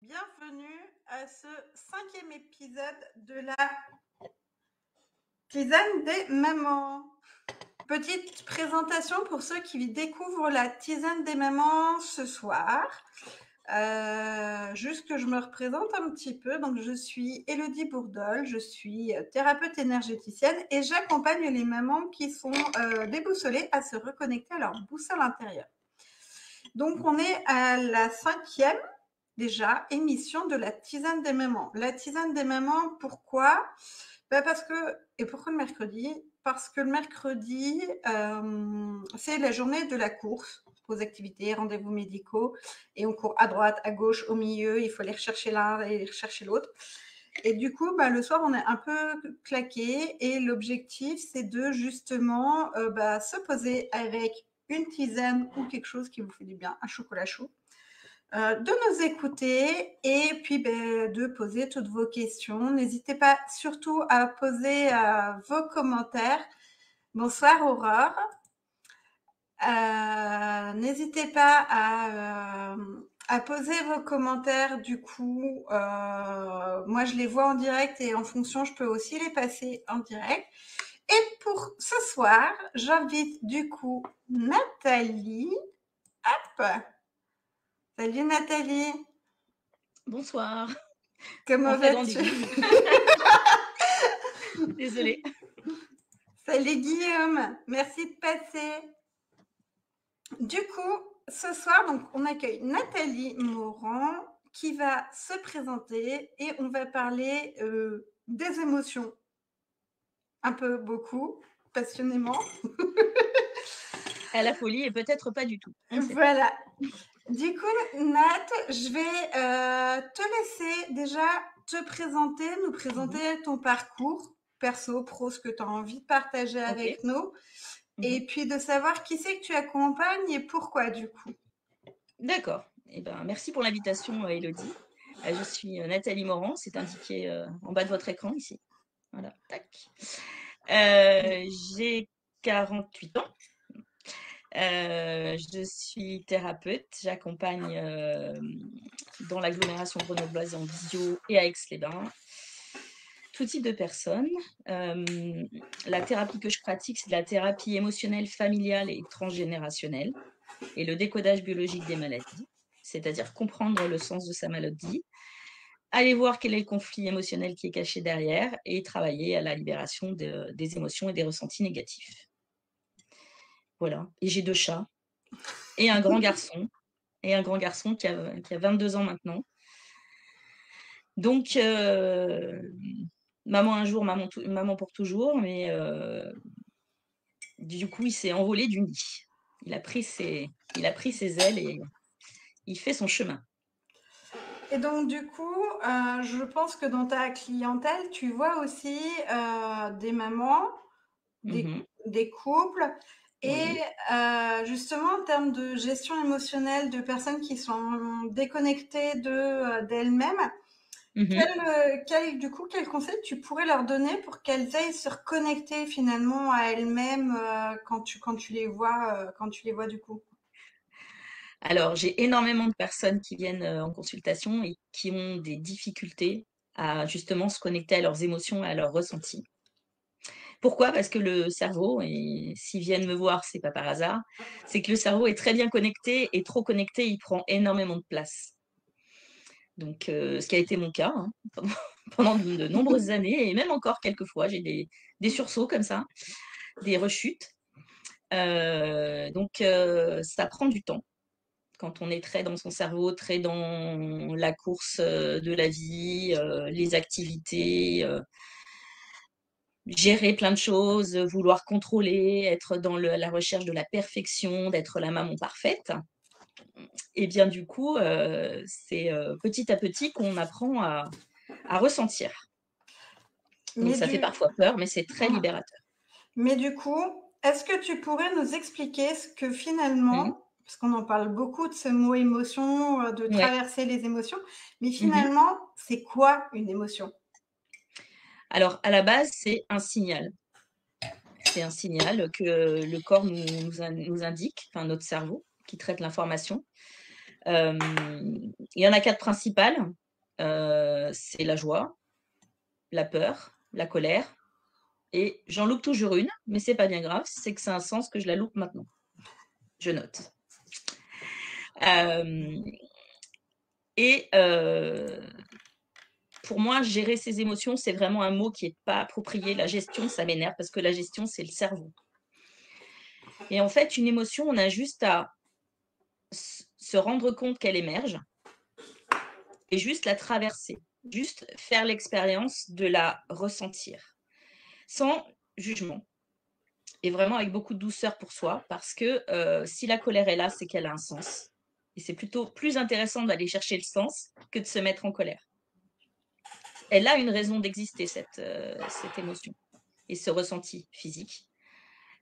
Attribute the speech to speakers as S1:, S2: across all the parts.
S1: Bienvenue à ce 5e épisode de la tisane des mamans. Petite présentation pour ceux qui découvrent la tisane des mamans ce soir. Juste que je me représente un petit peu. Donc, je suis Élodie Bourdol, je suis thérapeute énergéticienne et j'accompagne les mamans qui sont déboussolées à se reconnecter à leur boussole intérieure. Donc, on est à la 5e déjà émission de la tisane des mamans. La tisane des mamans, pourquoi ? Parce que, et pourquoi le mercredi ? Parce que le mercredi, c'est la journée de la course aux activités, rendez-vous médicaux, et on court à droite, à gauche, au milieu, il faut aller rechercher l'un et rechercher l'autre. Et du coup, le soir, on est un peu claqué, et l'objectif, c'est de justement se poser avec une tisane ou quelque chose qui vous fait du bien, un chocolat chaud, de nous écouter et puis de poser toutes vos questions. N'hésitez pas surtout à poser vos commentaires. Bonsoir Aurore. N'hésitez pas à poser vos commentaires. Du coup, moi je les vois en direct et en fonction, je peux aussi les passer en direct. Et pour ce soir, j'invite du coup Nathalie. Hop! Salut Nathalie.
S2: Bonsoir.
S1: Comment vas-tu?
S2: Désolée.
S1: Salut Guillaume, merci de passer. Du coup, ce soir, donc, on accueille Nathalie Morand qui va se présenter et on va parler des émotions. Un peu, beaucoup, passionnément.
S2: À la folie et peut-être pas du tout.
S1: Voilà. Du coup, Nat, je vais te laisser déjà te présenter, nous présenter ton parcours perso, pro, ce que tu as envie de partager avec nous, et puis de savoir qui c'est que tu accompagnes et pourquoi du coup.
S2: D'accord. Eh ben, merci pour l'invitation, Élodie. Je suis Nathalie Morand, c'est indiqué en bas de votre écran ici. Voilà, tac. J'ai 48 ans. Je suis thérapeute, j'accompagne dans l'agglomération grenobloise en visio et à Aix-les-Bains tout type de personnes. La thérapie que je pratique, c'est de la thérapie émotionnelle, familiale et transgénérationnelle et le décodage biologique des maladies, c'est-à-dire comprendre le sens de sa maladie, aller voir quel est le conflit émotionnel qui est caché derrière et travailler à la libération des émotions et des ressentis négatifs. Voilà. Et j'ai 2 chats et un grand garçon, qui a 22 ans maintenant. Donc, maman un jour, maman pour toujours, mais du coup, il s'est envolé du nid. Il a pris ses ailes et il fait son chemin.
S1: Et donc, du coup, je pense que dans ta clientèle, tu vois aussi des mamans, des couples, et justement, en termes de gestion émotionnelle de personnes qui sont déconnectées d'elles-mêmes, quel conseil tu pourrais leur donner pour qu'elles aillent se reconnecter finalement à elles-mêmes quand tu les vois du coup?
S2: Alors, j'ai énormément de personnes qui viennent en consultation et qui ont des difficultés à justement se connecter à leurs émotions et à leurs ressentis. Pourquoi ? Parce que le cerveau, et s'ils viennent me voir, c'est pas par hasard, c'est que le cerveau est très bien connecté et trop connecté, il prend énormément de place. Donc, ce qui a été mon cas pendant de nombreuses années, et même encore quelques fois, j'ai des sursauts comme ça, des rechutes. Donc, ça prend du temps. Quand on est très dans son cerveau, très dans la course de la vie, les activités, gérer plein de choses, vouloir contrôler, être dans la recherche de la perfection, d'être la maman parfaite. Et bien du coup, c'est petit à petit qu'on apprend à ressentir. Donc ça fait parfois peur, mais c'est très libérateur.
S1: Mais du coup, est-ce que tu pourrais nous expliquer ce que finalement, parce qu'on en parle beaucoup de ce mot émotion, de traverser les émotions, mais finalement, c'est quoi une émotion ?
S2: Alors, à la base, c'est un signal. C'est un signal que le corps nous indique, enfin notre cerveau, qui traite l'information. Il y en a 4 principales. c'est la joie, la peur, la colère. Et j'en loupe toujours une, mais c'est pas bien grave, c'est que c'est un sens que je la loupe maintenant. Je note. Et pour moi, gérer ses émotions, c'est vraiment un mot qui n'est pas approprié. La gestion, ça m'énerve parce que la gestion, c'est le cerveau. Et en fait, une émotion, on a juste à se rendre compte qu'elle émerge et juste la traverser, juste faire l'expérience de la ressentir, sans jugement et vraiment avec beaucoup de douceur pour soi, parce que si la colère est là, c'est qu'elle a un sens. Et c'est plutôt plus intéressant d'aller chercher le sens que de se mettre en colère. Elle a une raison d'exister, cette émotion et ce ressenti physique.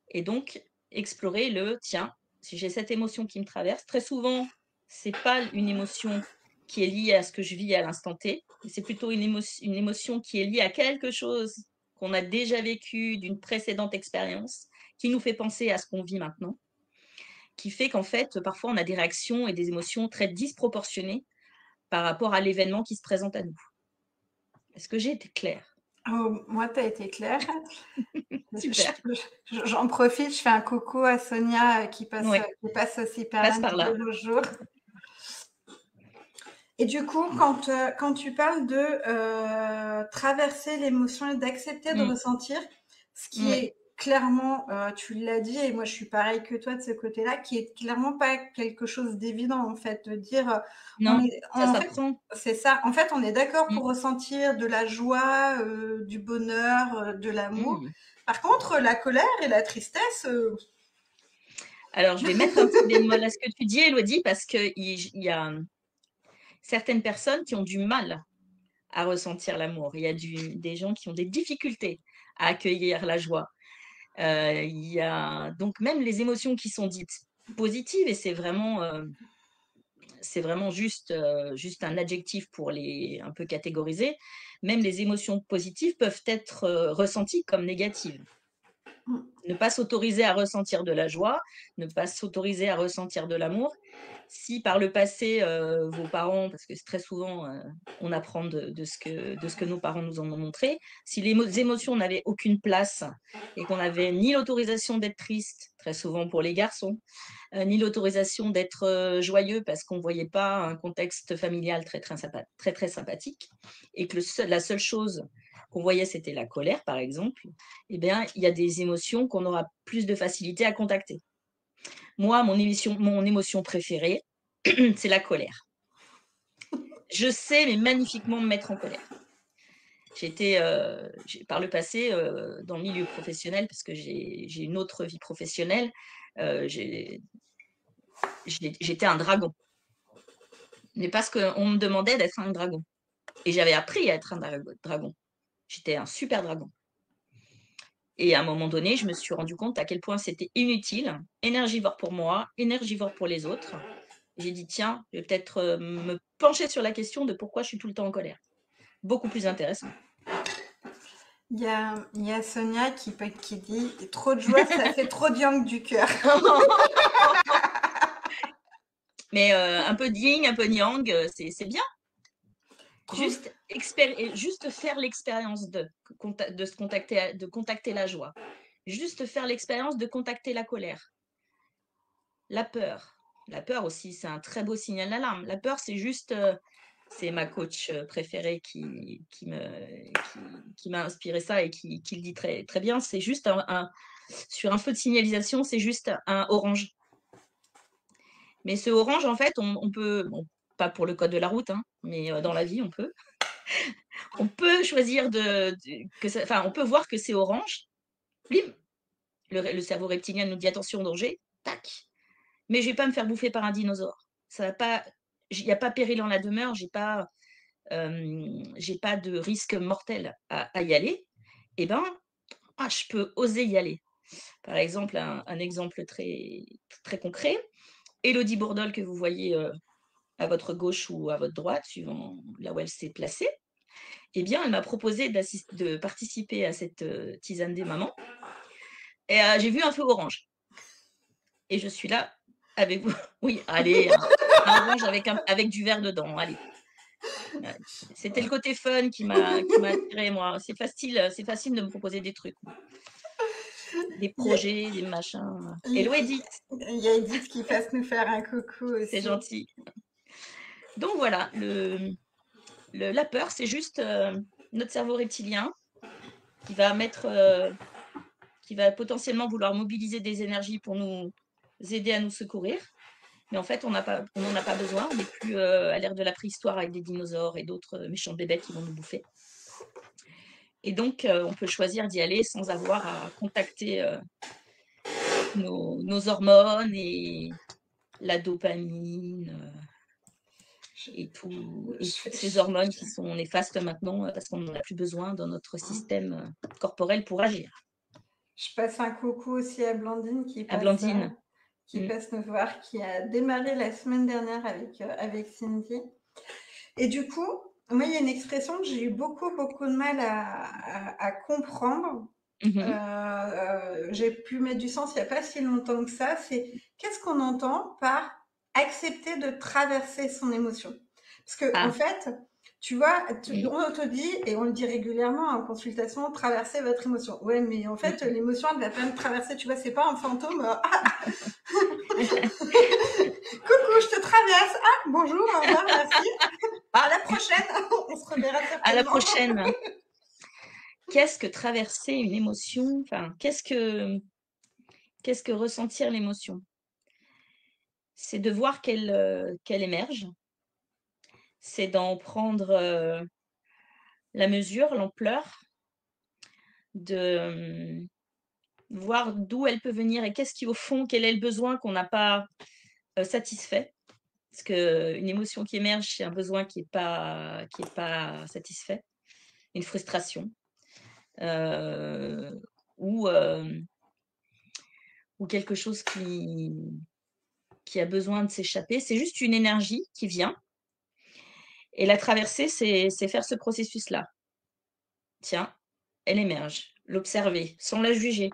S2: Et donc, explorer tiens, si j'ai cette émotion qui me traverse, très souvent, c'est pas une émotion qui est liée à ce que je vis à l'instant T, mais c'est plutôt une émotion qui est liée à quelque chose qu'on a déjà vécu d'une précédente expérience, qui nous fait penser à ce qu'on vit maintenant, qui fait qu'en fait, parfois, on a des réactions et des émotions très disproportionnées par rapport à l'événement qui se présente à nous. Est-ce que j'ai été claire?
S1: Oh, moi, tu as été claire.
S2: Super.
S1: J'en profite, je fais un coucou à Sonia qui passe aussi par là,
S2: Passe par là.
S1: de nos jours. Et du coup, quand tu parles de traverser l'émotion et d'accepter de ressentir, ce qui est clairement, tu l'as dit, et moi je suis pareil que toi de ce côté-là, qui est clairement pas quelque chose d'évident en fait, de dire,
S2: non, ça s'apprend.
S1: C'est ça. En fait, on est d'accord pour ressentir de la joie, du bonheur, de l'amour. Par contre, la colère et la tristesse.
S2: Alors, je vais mettre un petit bémol à ce que tu dis, Élodie, parce qu'il y a certaines personnes qui ont du mal à ressentir l'amour. Il y a des gens qui ont des difficultés à accueillir la joie. Il y a donc même les émotions qui sont dites positives, et c'est vraiment juste un adjectif pour les un peu catégoriser. Même les émotions positives peuvent être ressenties comme négatives. Ne pas s'autoriser à ressentir de la joie, ne pas s'autoriser à ressentir de l'amour. Si par le passé, vos parents, parce que très souvent, on apprend de ce que nos parents nous en ont montré, si les émotions n'avaient aucune place et qu'on n'avait ni l'autorisation d'être triste, très souvent pour les garçons, ni l'autorisation d'être joyeux parce qu'on ne voyait pas un contexte familial très sympathique, et que la seule chose qu'on voyait, c'était la colère, par exemple, eh bien, il y a des émotions qu'on aura plus de facilité à contacter. Moi, mon émotion préférée, c'est la colère. Je sais, mais magnifiquement, me mettre en colère. J'étais, par le passé, dans le milieu professionnel, parce que j'ai une autre vie professionnelle, j'étais un dragon. Mais parce qu'on me demandait d'être un dragon. Et j'avais appris à être un dragon. J'étais un super dragon. Et à un moment donné, je me suis rendu compte à quel point c'était inutile, énergivore pour moi, énergivore pour les autres. J'ai dit, tiens, je vais peut-être me pencher sur la question de pourquoi je suis tout le temps en colère. Beaucoup plus intéressant.
S1: Il y a Sonia qui dit « Trop de joie, ça fait trop de yang du cœur ».
S2: Mais un peu de yin, un peu de yang, c'est bien. Juste faire l'expérience de contacter la joie. Juste faire l'expérience de contacter la colère. La peur. La peur aussi, c'est un très beau signal d'alarme. La peur, c'est juste... c'est ma coach préférée qui m'a inspiré ça et qui le dit très, très bien. C'est juste sur un feu de signalisation, c'est juste un orange. Mais ce orange, en fait, on peut... Bon, pas pour le code de la route, hein, mais dans la vie, on peut. On peut choisir on peut voir que c'est orange. Blim, le cerveau reptilien nous dit attention, danger. Tac. Mais je vais pas me faire bouffer par un dinosaure. Ça va pas. Il n'y a pas péril en la demeure. J'ai pas de risque mortel à y aller. Eh ben, je peux oser y aller. Par exemple, un exemple très, très concret. Élodie Bourdol, que vous voyez à votre gauche ou à votre droite, suivant là où elle s'est placée, eh bien, elle m'a proposé de participer à cette tisane des mamans. Et j'ai vu un feu orange. Et je suis là avec vous. Oui, allez, un orange avec du vert dedans, allez. Ouais. C'était le côté fun qui m'a attirée, moi. C'est facile de me proposer des trucs, des
S1: Il y a,
S2: projets, des machins. Hello
S1: il
S2: Edith,
S1: il y a Edith qui passe nous faire un coucou
S2: c'est
S1: aussi.
S2: gentil. Donc voilà, la peur, c'est juste notre cerveau reptilien qui va qui va potentiellement vouloir mobiliser des énergies pour nous aider à nous secourir. Mais en fait, on n'en a pas besoin. On n'est plus à l'ère de la préhistoire avec des dinosaures et d'autres méchants bébés qui vont nous bouffer. Et donc, on peut choisir d'y aller sans avoir à contacter nos hormones et la dopamine et toutes ces hormones qui sont néfastes maintenant parce qu'on n'en a plus besoin dans notre système corporel pour agir.
S1: Je passe un coucou aussi à Blandine
S2: À Blandine.
S1: qui passe nous voir, qui a démarré la semaine dernière avec Cindy. Et du coup, moi, il y a une expression que j'ai eu beaucoup de mal à comprendre. J'ai pu mettre du sens il n'y a pas si longtemps que ça. C'est qu'est-ce qu'on entend par accepter de traverser son émotion? Parce que, en fait, tu vois, on te dit, et on le dit régulièrement en consultation, traverser votre émotion. Ouais, mais en fait, l'émotion, elle ne va pas me traverser, tu vois, c'est pas un fantôme. Coucou, je te traverse. Ah, bonjour, au revoir, merci. À la prochaine, on se reverra certainement.
S2: À la prochaine. Qu'est-ce que traverser une émotion? Enfin, qu'est-ce que ressentir l'émotion? C'est de voir qu'elle émerge. C'est d'en prendre la mesure, l'ampleur, de voir d'où elle peut venir et qu'est-ce qui, au fond, quel est le besoin qu'on n'a pas satisfait. Parce qu'une émotion qui émerge, c'est un besoin qui n'est pas satisfait, une frustration. Ou quelque chose qui a besoin de s'échapper. C'est juste une énergie qui vient. Et la traverser, c'est faire ce processus-là. Tiens, elle émerge. L'observer, sans la juger.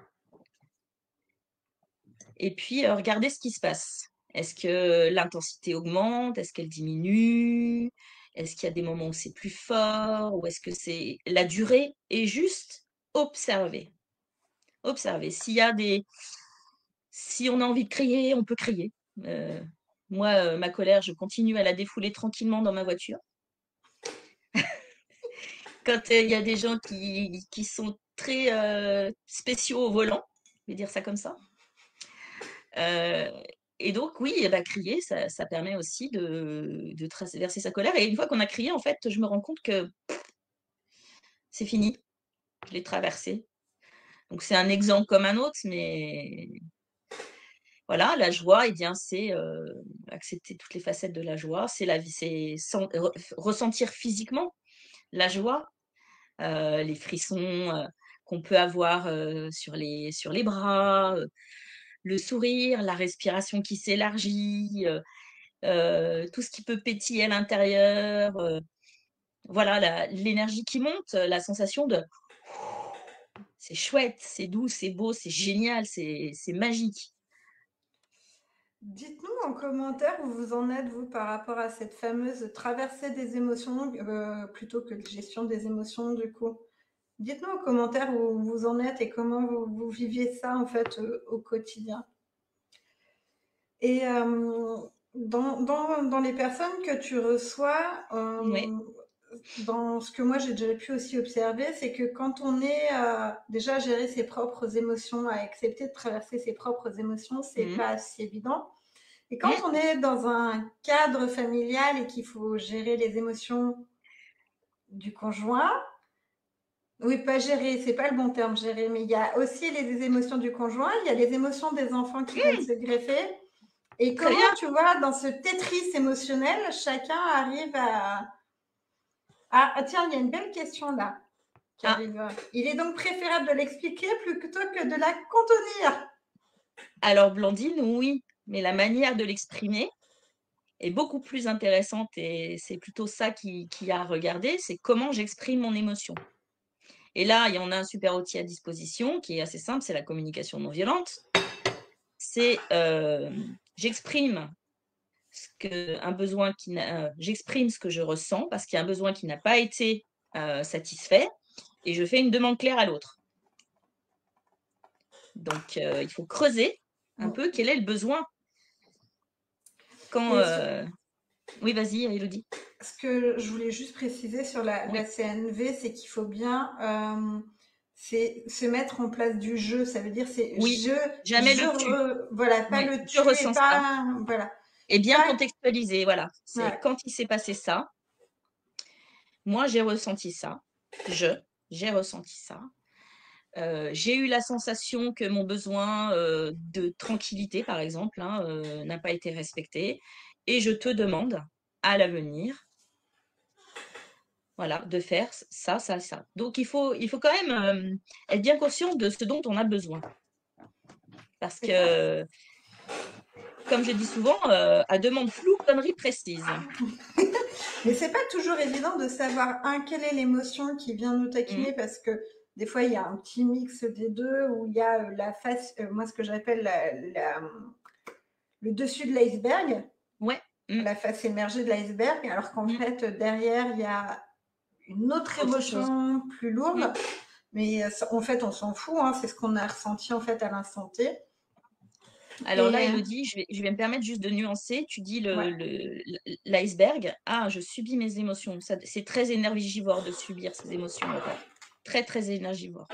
S2: Et puis, regarder ce qui se passe. Est-ce que l'intensité augmente? Est-ce qu'elle diminue? Est-ce qu'il y a des moments où c'est plus fort? Ou est-ce que c'est la durée? Et juste observer. Observer. Si on a envie de crier, on peut crier. Moi, ma colère, je continue à la défouler tranquillement dans ma voiture. Quand il y a des gens qui sont très spéciaux au volant, je vais dire ça comme ça. Et donc, oui, eh ben, crier, ça permet aussi de traverser sa colère. Et une fois qu'on a crié, en fait, je me rends compte que c'est fini. Je l'ai traversé. Donc, c'est un exemple comme un autre, mais voilà, la joie, eh bien, c'est accepter toutes les facettes de la joie. C'est la vie, c'est ressentir physiquement la joie, les frissons qu'on peut avoir sur les bras, le sourire, la respiration qui s'élargit, tout ce qui peut pétiller à l'intérieur. Voilà, l'énergie qui monte, la sensation de c'est chouette, c'est doux, c'est beau, c'est génial, c'est magique.
S1: Dites-nous en commentaire où vous en êtes, vous, par rapport à cette fameuse traversée des émotions, plutôt que gestion des émotions, du coup. Dites-nous en commentaire où vous en êtes et comment vous viviez ça, en fait, au quotidien. Et dans les personnes que tu reçois,
S2: Ouais.
S1: dans ce que moi j'ai déjà pu aussi observer, c'est que quand on est déjà à gérer ses propres émotions, à accepter de traverser ses propres émotions, c'est pas si évident. Et quand on est dans un cadre familial et qu'il faut gérer les émotions du conjoint, oui, pas gérer, c'est pas le bon terme, gérer, mais il y a aussi les émotions du conjoint, il y a les émotions des enfants qui viennent se greffer. Et
S2: Très
S1: comment,
S2: bien.
S1: tu vois, dans ce Tetris émotionnel, chacun arrive à... Ah, tiens, il y a une belle question là qui arrive. Il est donc préférable de l'expliquer plutôt que de la contenir.
S2: Alors, Blandine, oui, mais la manière de l'exprimer est beaucoup plus intéressante et c'est plutôt ça qui a à regarder, c'est comment j'exprime mon émotion. Et là, il y en a un super outil à disposition qui est assez simple, c'est la communication non violente. C'est j'exprime un besoin j'exprime ce que je ressens parce qu'il y a un besoin qui n'a pas été satisfait et je fais une demande claire à l'autre. Donc, il faut creuser un peu quel est le besoin. Oui, vas-y, Élodie.
S1: Ce que je voulais juste préciser sur la CNV, c'est qu'il faut bien c'est se mettre en place du jeu. Ça veut dire c'est
S2: jamais le tu.
S1: Voilà, pas le tu,
S2: je ressens ça.
S1: Voilà.
S2: Et bien contextualiser, voilà. C'est quand il s'est passé ça, moi j'ai ressenti ça, j'ai ressenti ça. J'ai eu la sensation que mon besoin de tranquillité, par exemple, n'a pas été respecté. Et je te demande à l'avenir, voilà, de faire ça, ça, ça. Donc, il faut quand même être bien conscient de ce dont on a besoin. Parce que, comme je dis souvent, à demande floue, connerie précise.
S1: Mais c'est pas toujours évident de savoir, quelle est l'émotion qui vient nous taquiner, parce que des fois, il y a un petit mix des deux, où il y a la face, moi, ce que j'appelle le dessus de l'iceberg.
S2: Ouais.
S1: La face émergée de l'iceberg, alors qu'en fait, derrière, il y a une autre émotion plus lourde. Mais en fait, on s'en fout, c'est ce qu'on a ressenti en fait à l'instant T.
S2: Alors là, Élodie, je vais me permettre juste de nuancer. Tu dis l'iceberg. Ah, je subis mes émotions. C'est très énergivore de subir ces émotions. Très, très énergivore.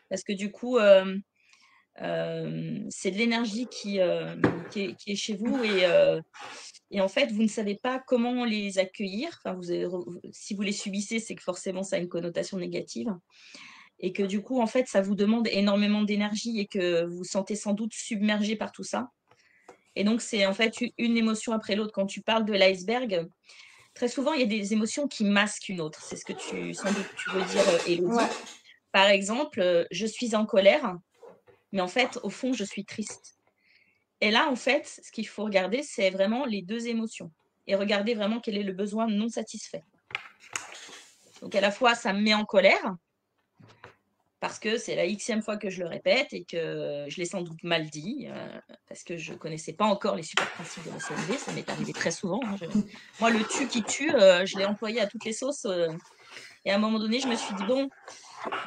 S2: Parce que du coup, c'est de l'énergie qui est chez vous et en fait, vous ne savez pas comment les accueillir. Enfin, si vous les subissez, c'est que forcément, ça a une connotation négative. Et que du coup, en fait, ça vous demande énormément d'énergie et que vous vous sentez sans doute submergé par tout ça. Et donc, c'est en fait une émotion après l'autre. Quand tu parles de l'iceberg, très souvent, il y a des émotions qui masquent une autre. C'est ce que sans doute tu veux dire, Élodie. Ouais. Par exemple, je suis en colère, mais en fait, au fond, je suis triste. Et là, en fait, ce qu'il faut regarder, c'est vraiment les deux émotions. Et regarder vraiment quel est le besoin non satisfait. Donc, à la fois, ça me met en colère, parce que c'est la xème fois que je le répète et que je l'ai sans doute mal dit, parce que je ne connaissais pas encore les super principes de la CNV. Ça m'est arrivé très souvent. Moi, le tu qui tue, je l'ai employé à toutes les sauces. Et à un moment donné, je me suis dit, bon,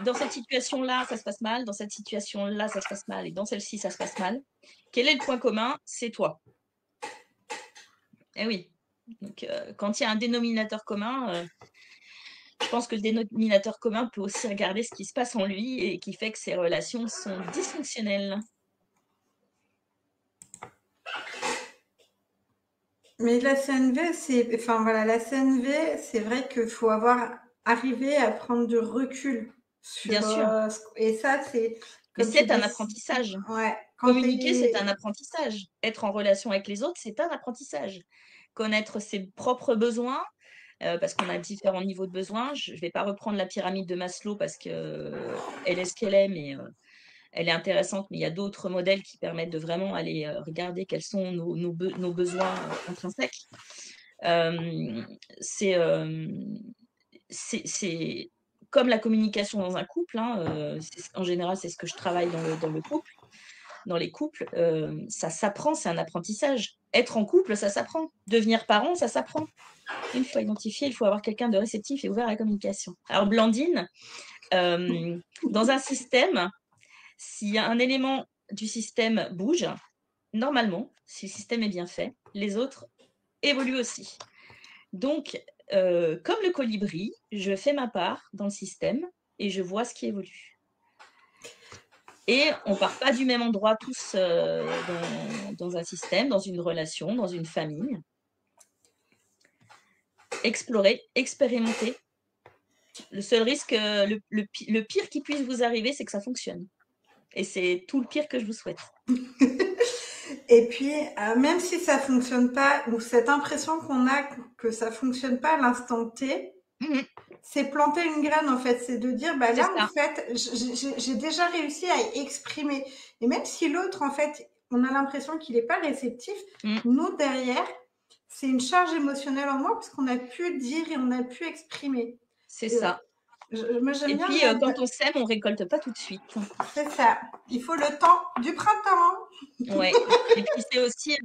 S2: dans cette situation-là, ça se passe mal. Dans cette situation-là, ça se passe mal. Et dans celle-ci, ça se passe mal. Quel est le point commun? C'est toi. Eh oui. Donc, quand il y a un dénominateur commun, je pense que le dénominateur commun peut aussi regarder ce qui se passe en lui et qui fait que ses relations sont dysfonctionnelles.
S1: Mais la CNV, c'est vrai qu'il faut arriver à prendre du recul sur.
S2: Bien sûr.
S1: Et ça, c'est.
S2: Mais c'est un apprentissage.
S1: Ouais.
S2: Communiquer, c'est un apprentissage. Être en relation avec les autres, c'est un apprentissage. Connaître ses propres besoins, parce qu'on a différents niveaux de besoins. Je ne vais pas reprendre la pyramide de Maslow parce qu'elle est ce qu'elle est, mais elle est intéressante. Mais il y a d'autres modèles qui permettent de vraiment aller regarder quels sont nos besoins intrinsèques. C'est comme la communication dans un couple. En général, c'est ce que je travaille dans le couple. Dans les couples, ça s'apprend, c'est un apprentissage. Être en couple, ça s'apprend. Devenir parent, ça s'apprend. Une fois identifié, il faut avoir quelqu'un de réceptif et ouvert à la communication. Alors, Blandine, dans un système, si un élément du système bouge, normalement, si le système est bien fait, les autres évoluent aussi. Donc, comme le colibri, je fais ma part dans le système et je vois ce qui évolue. Et on ne part pas du même endroit tous dans un système, dans une relation, dans une famille. Explorer, expérimenter. Le seul risque, le pire qui puisse vous arriver, c'est que ça fonctionne. Et c'est tout le pire que je vous souhaite.
S1: Et puis, même si ça ne fonctionne pas, ou cette impression qu'on a que ça ne fonctionne pas à l'instant T, c'est planter une graine, en fait. C'est de dire, là, en fait, j'ai déjà réussi à exprimer. Et même si l'autre, en fait, on a l'impression qu'il n'est pas réceptif, nous, derrière, c'est une charge émotionnelle en moi parce qu'on a pu dire et on a pu exprimer.
S2: C'est ça.
S1: Moi, j'aime bien.
S2: Puis, quand on sème, on ne récolte pas tout de suite.
S1: C'est ça. Il faut le temps du printemps.
S2: Ouais. Et puis, c'est aussi...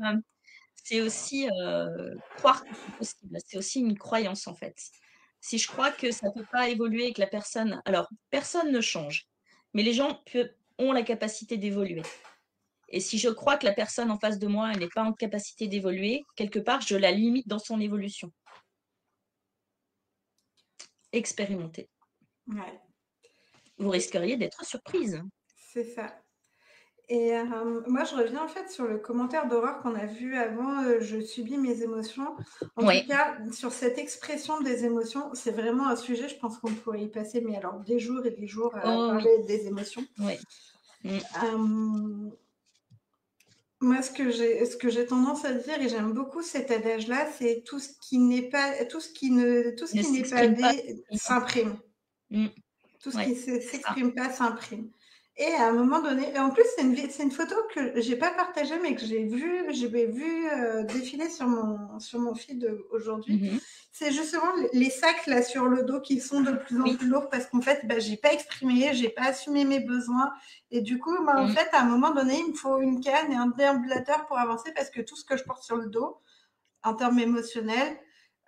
S2: c'est aussi croire que c'est possible. C'est aussi une croyance, en fait. Si je crois que ça ne peut pas évoluer et que la personne... Alors, personne ne change, mais les gens ont la capacité d'évoluer. Et si je crois que la personne en face de moi n'est pas en capacité d'évoluer, quelque part, je la limite dans son évolution. Expérimentez.
S1: Ouais,
S2: Vous risqueriez d'être surprise.
S1: c'est ça. Et moi, je reviens en fait sur le commentaire d'Aurore qu'on a vu avant, je subis mes émotions. En tout
S2: Oui.
S1: cas, sur cette expression des émotions, c'est vraiment un sujet, je pense qu'on pourrait y passer, mais alors des jours et des jours à
S2: Oh oui.
S1: parler des émotions.
S2: Oui.
S1: Moi, ce que j'ai tendance à dire, et j'aime beaucoup cet adage-là, c'est tout ce qui n'est pas, tout ce qui
S2: Ne
S1: n'est pas
S2: s'exprime pas.
S1: dit s'imprime.
S2: Mm.
S1: Tout ce
S2: Ouais,
S1: qui
S2: c'est ça.
S1: s'exprime pas s'imprime. Et à un moment donné, et en plus, c'est une photo que j'ai pas partagée, mais que j'ai vu défiler sur mon feed aujourd'hui.
S2: Mhm.
S1: C'est justement les sacs là sur le dos qui sont de plus en
S2: Oui.
S1: plus lourds parce qu'en fait, bah, j'ai pas exprimé, j'ai pas assumé mes besoins. Et du coup, bah, en fait, à un moment donné, il me faut une canne et un déambulateur pour avancer parce que tout ce que je porte sur le dos, en termes émotionnels,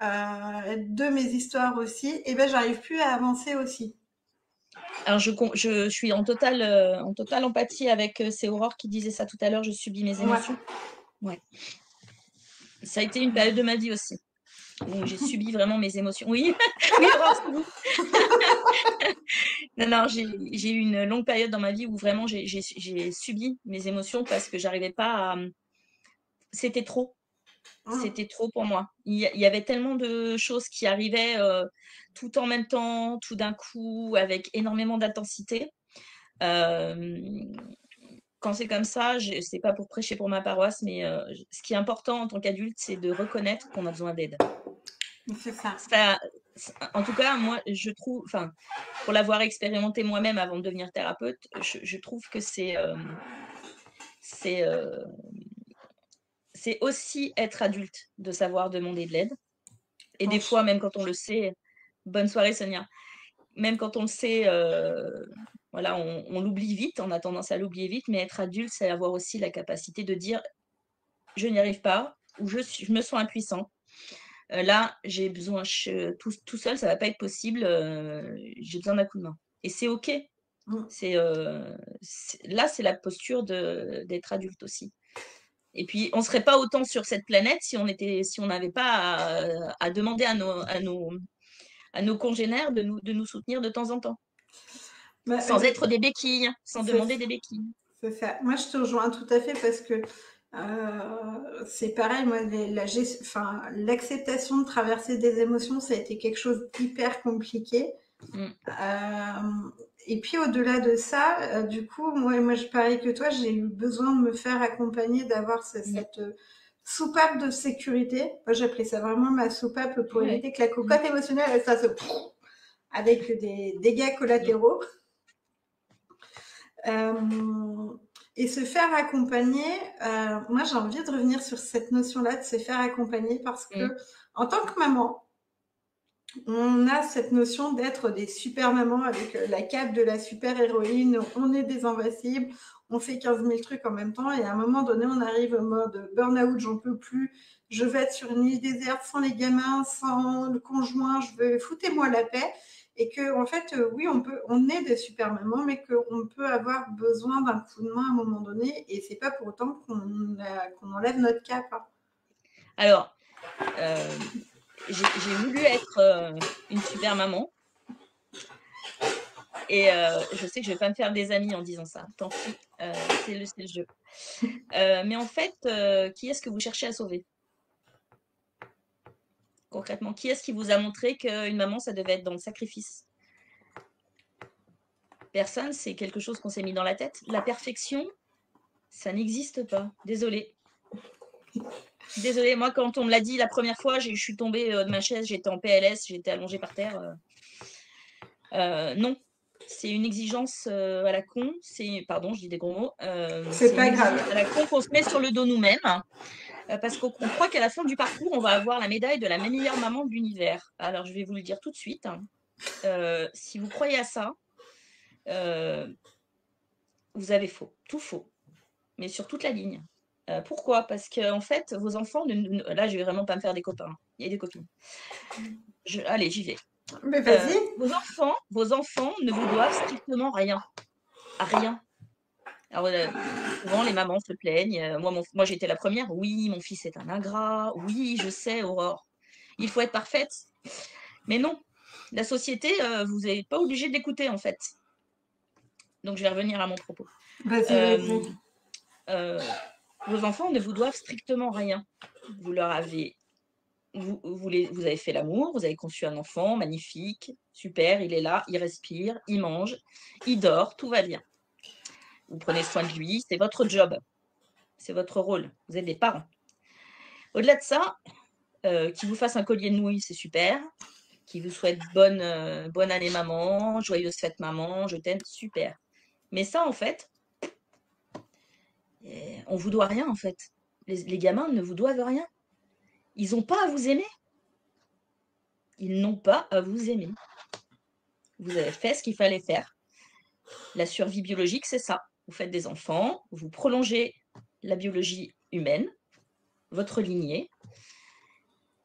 S1: de mes histoires aussi, et ben, j'arrive plus à avancer aussi.
S2: Alors, je suis en totale empathie avec c'est Aurore qui disait ça tout à l'heure, je subis mes émotions. Ouais. Ça a été une période de ma vie aussi, où j'ai subi vraiment mes émotions. Oui, oui, Aurore, c'est vous. Non, j'ai eu une longue période dans ma vie où vraiment j'ai subi mes émotions parce que j'arrivais pas à... C'était trop. C'était trop pour moi. Il y avait tellement de choses qui arrivaient tout en même temps, tout d'un coup, avec énormément d'intensité. Quand c'est comme ça, c'est pas pour prêcher pour ma paroisse, mais ce qui est important en tant qu'adulte, c'est de reconnaître qu'on a besoin d'aide.
S1: C'est ça.
S2: En tout cas, moi, je trouve, enfin, pour l'avoir expérimenté moi-même avant de devenir thérapeute, je trouve que c'est aussi être adulte de savoir demander de l'aide. Et des fois, même quand on le sait, bonne soirée Sonia, même quand on le sait, voilà, on l'oublie vite, on a tendance à l'oublier vite, mais être adulte, c'est avoir aussi la capacité de dire je n'y arrive pas ou je me sens impuissant. Là, j'ai besoin, tout seul, ça va pas être possible, j'ai besoin d'un coup de main. Et c'est OK. Là, c'est la posture d'être adulte aussi. Et puis, on serait pas autant sur cette planète si on n'avait pas à demander à nos congénères de nous soutenir de temps en temps.
S1: Bah,
S2: Sans être des béquilles, sans demander des béquilles.
S1: C'est ça. Moi, je te rejoins tout à fait parce que c'est pareil, moi, l'acceptation de traverser des émotions, ça a été quelque chose d'hyper compliqué. Et puis au-delà de ça, du coup, moi, je pareil que toi, j'ai eu besoin de me faire accompagner, d'avoir cette soupape de sécurité. Moi, j'appelais ça vraiment ma soupape pour éviter que la cocotte émotionnelle, ça se avec des dégâts collatéraux. Et se faire accompagner, moi j'ai envie de revenir sur cette notion-là de se faire accompagner parce que en tant que maman, on a cette notion d'être des super mamans avec la cape de la super héroïne, on est des invincibles, on fait 15 000 trucs en même temps et à un moment donné on arrive au mode burn-out, j'en peux plus, je vais être sur une île déserte sans les gamins, sans le conjoint, je veux foutez-moi la paix. Et que en fait, oui, on est des super mamans, mais qu'on peut avoir besoin d'un coup de main à un moment donné, et c'est pas pour autant qu'on enlève notre cap.
S2: Alors, j'ai voulu être une super maman, et je sais que je vais pas me faire des amis en disant ça. Tant pis, c'est le jeu. Mais en fait, qui est-ce que vous cherchez à sauver? Concrètement, qui est-ce qui vous a montré qu'une maman, ça devait être dans le sacrifice? Personne, c'est quelque chose qu'on s'est mis dans la tête. La perfection, ça n'existe pas. Désolée. Désolée, moi, quand on me l'a dit la première fois, je suis tombée de ma chaise, j'étais en PLS, j'étais allongée par terre. Non, c'est une exigence à la con. Pardon, je dis des gros mots.
S1: C'est pas
S2: une
S1: grave.
S2: exigence à la con qu'on se met sur le dos nous-mêmes. Parce qu'on croit qu'à la fin du parcours, on va avoir la médaille de la meilleure maman de l'univers. Alors, je vais vous le dire tout de suite. Si vous croyez à ça, vous avez faux. Tout faux. Mais sur toute la ligne. Pourquoi? Parce qu'en fait, vos enfants là, je vais vraiment pas me faire des copains, il y a des copines. Allez, j'y vais.
S1: Mais vas-y.
S2: Vos enfants ne vous doivent strictement rien. Rien. Alors, souvent les mamans se plaignent, moi j'ai été la première: «Oui, mon fils est un ingrat. Oui, je sais, Aurore, il faut être parfaite». Mais non, la société, vous êtes pas obligé d'écouter, en fait. Donc je vais revenir à mon propos.
S1: Vas-y,
S2: Hem,
S1: vas-y.
S2: vos enfants ne vous doivent strictement rien. Vous leur avez vous avez fait l'amour, vous avez conçu un enfant magnifique, super, il est là, il respire, il mange, il dort, tout va bien. Vous prenez soin de lui, c'est votre job, c'est votre rôle, vous êtes des parents. Au-delà de ça, qu'il vous fasse un collier de nouilles, c'est super. Qu'il vous souhaite bonne année maman, joyeuse fête maman, je t'aime, super. Mais ça, en fait, on vous doit rien, en fait. Les gamins ne vous doivent rien. Ils n'ont pas à vous aimer. Ils n'ont pas à vous aimer. Vous avez fait ce qu'il fallait faire. La survie biologique, c'est ça. Vous faites des enfants, vous prolongez la biologie humaine, votre lignée,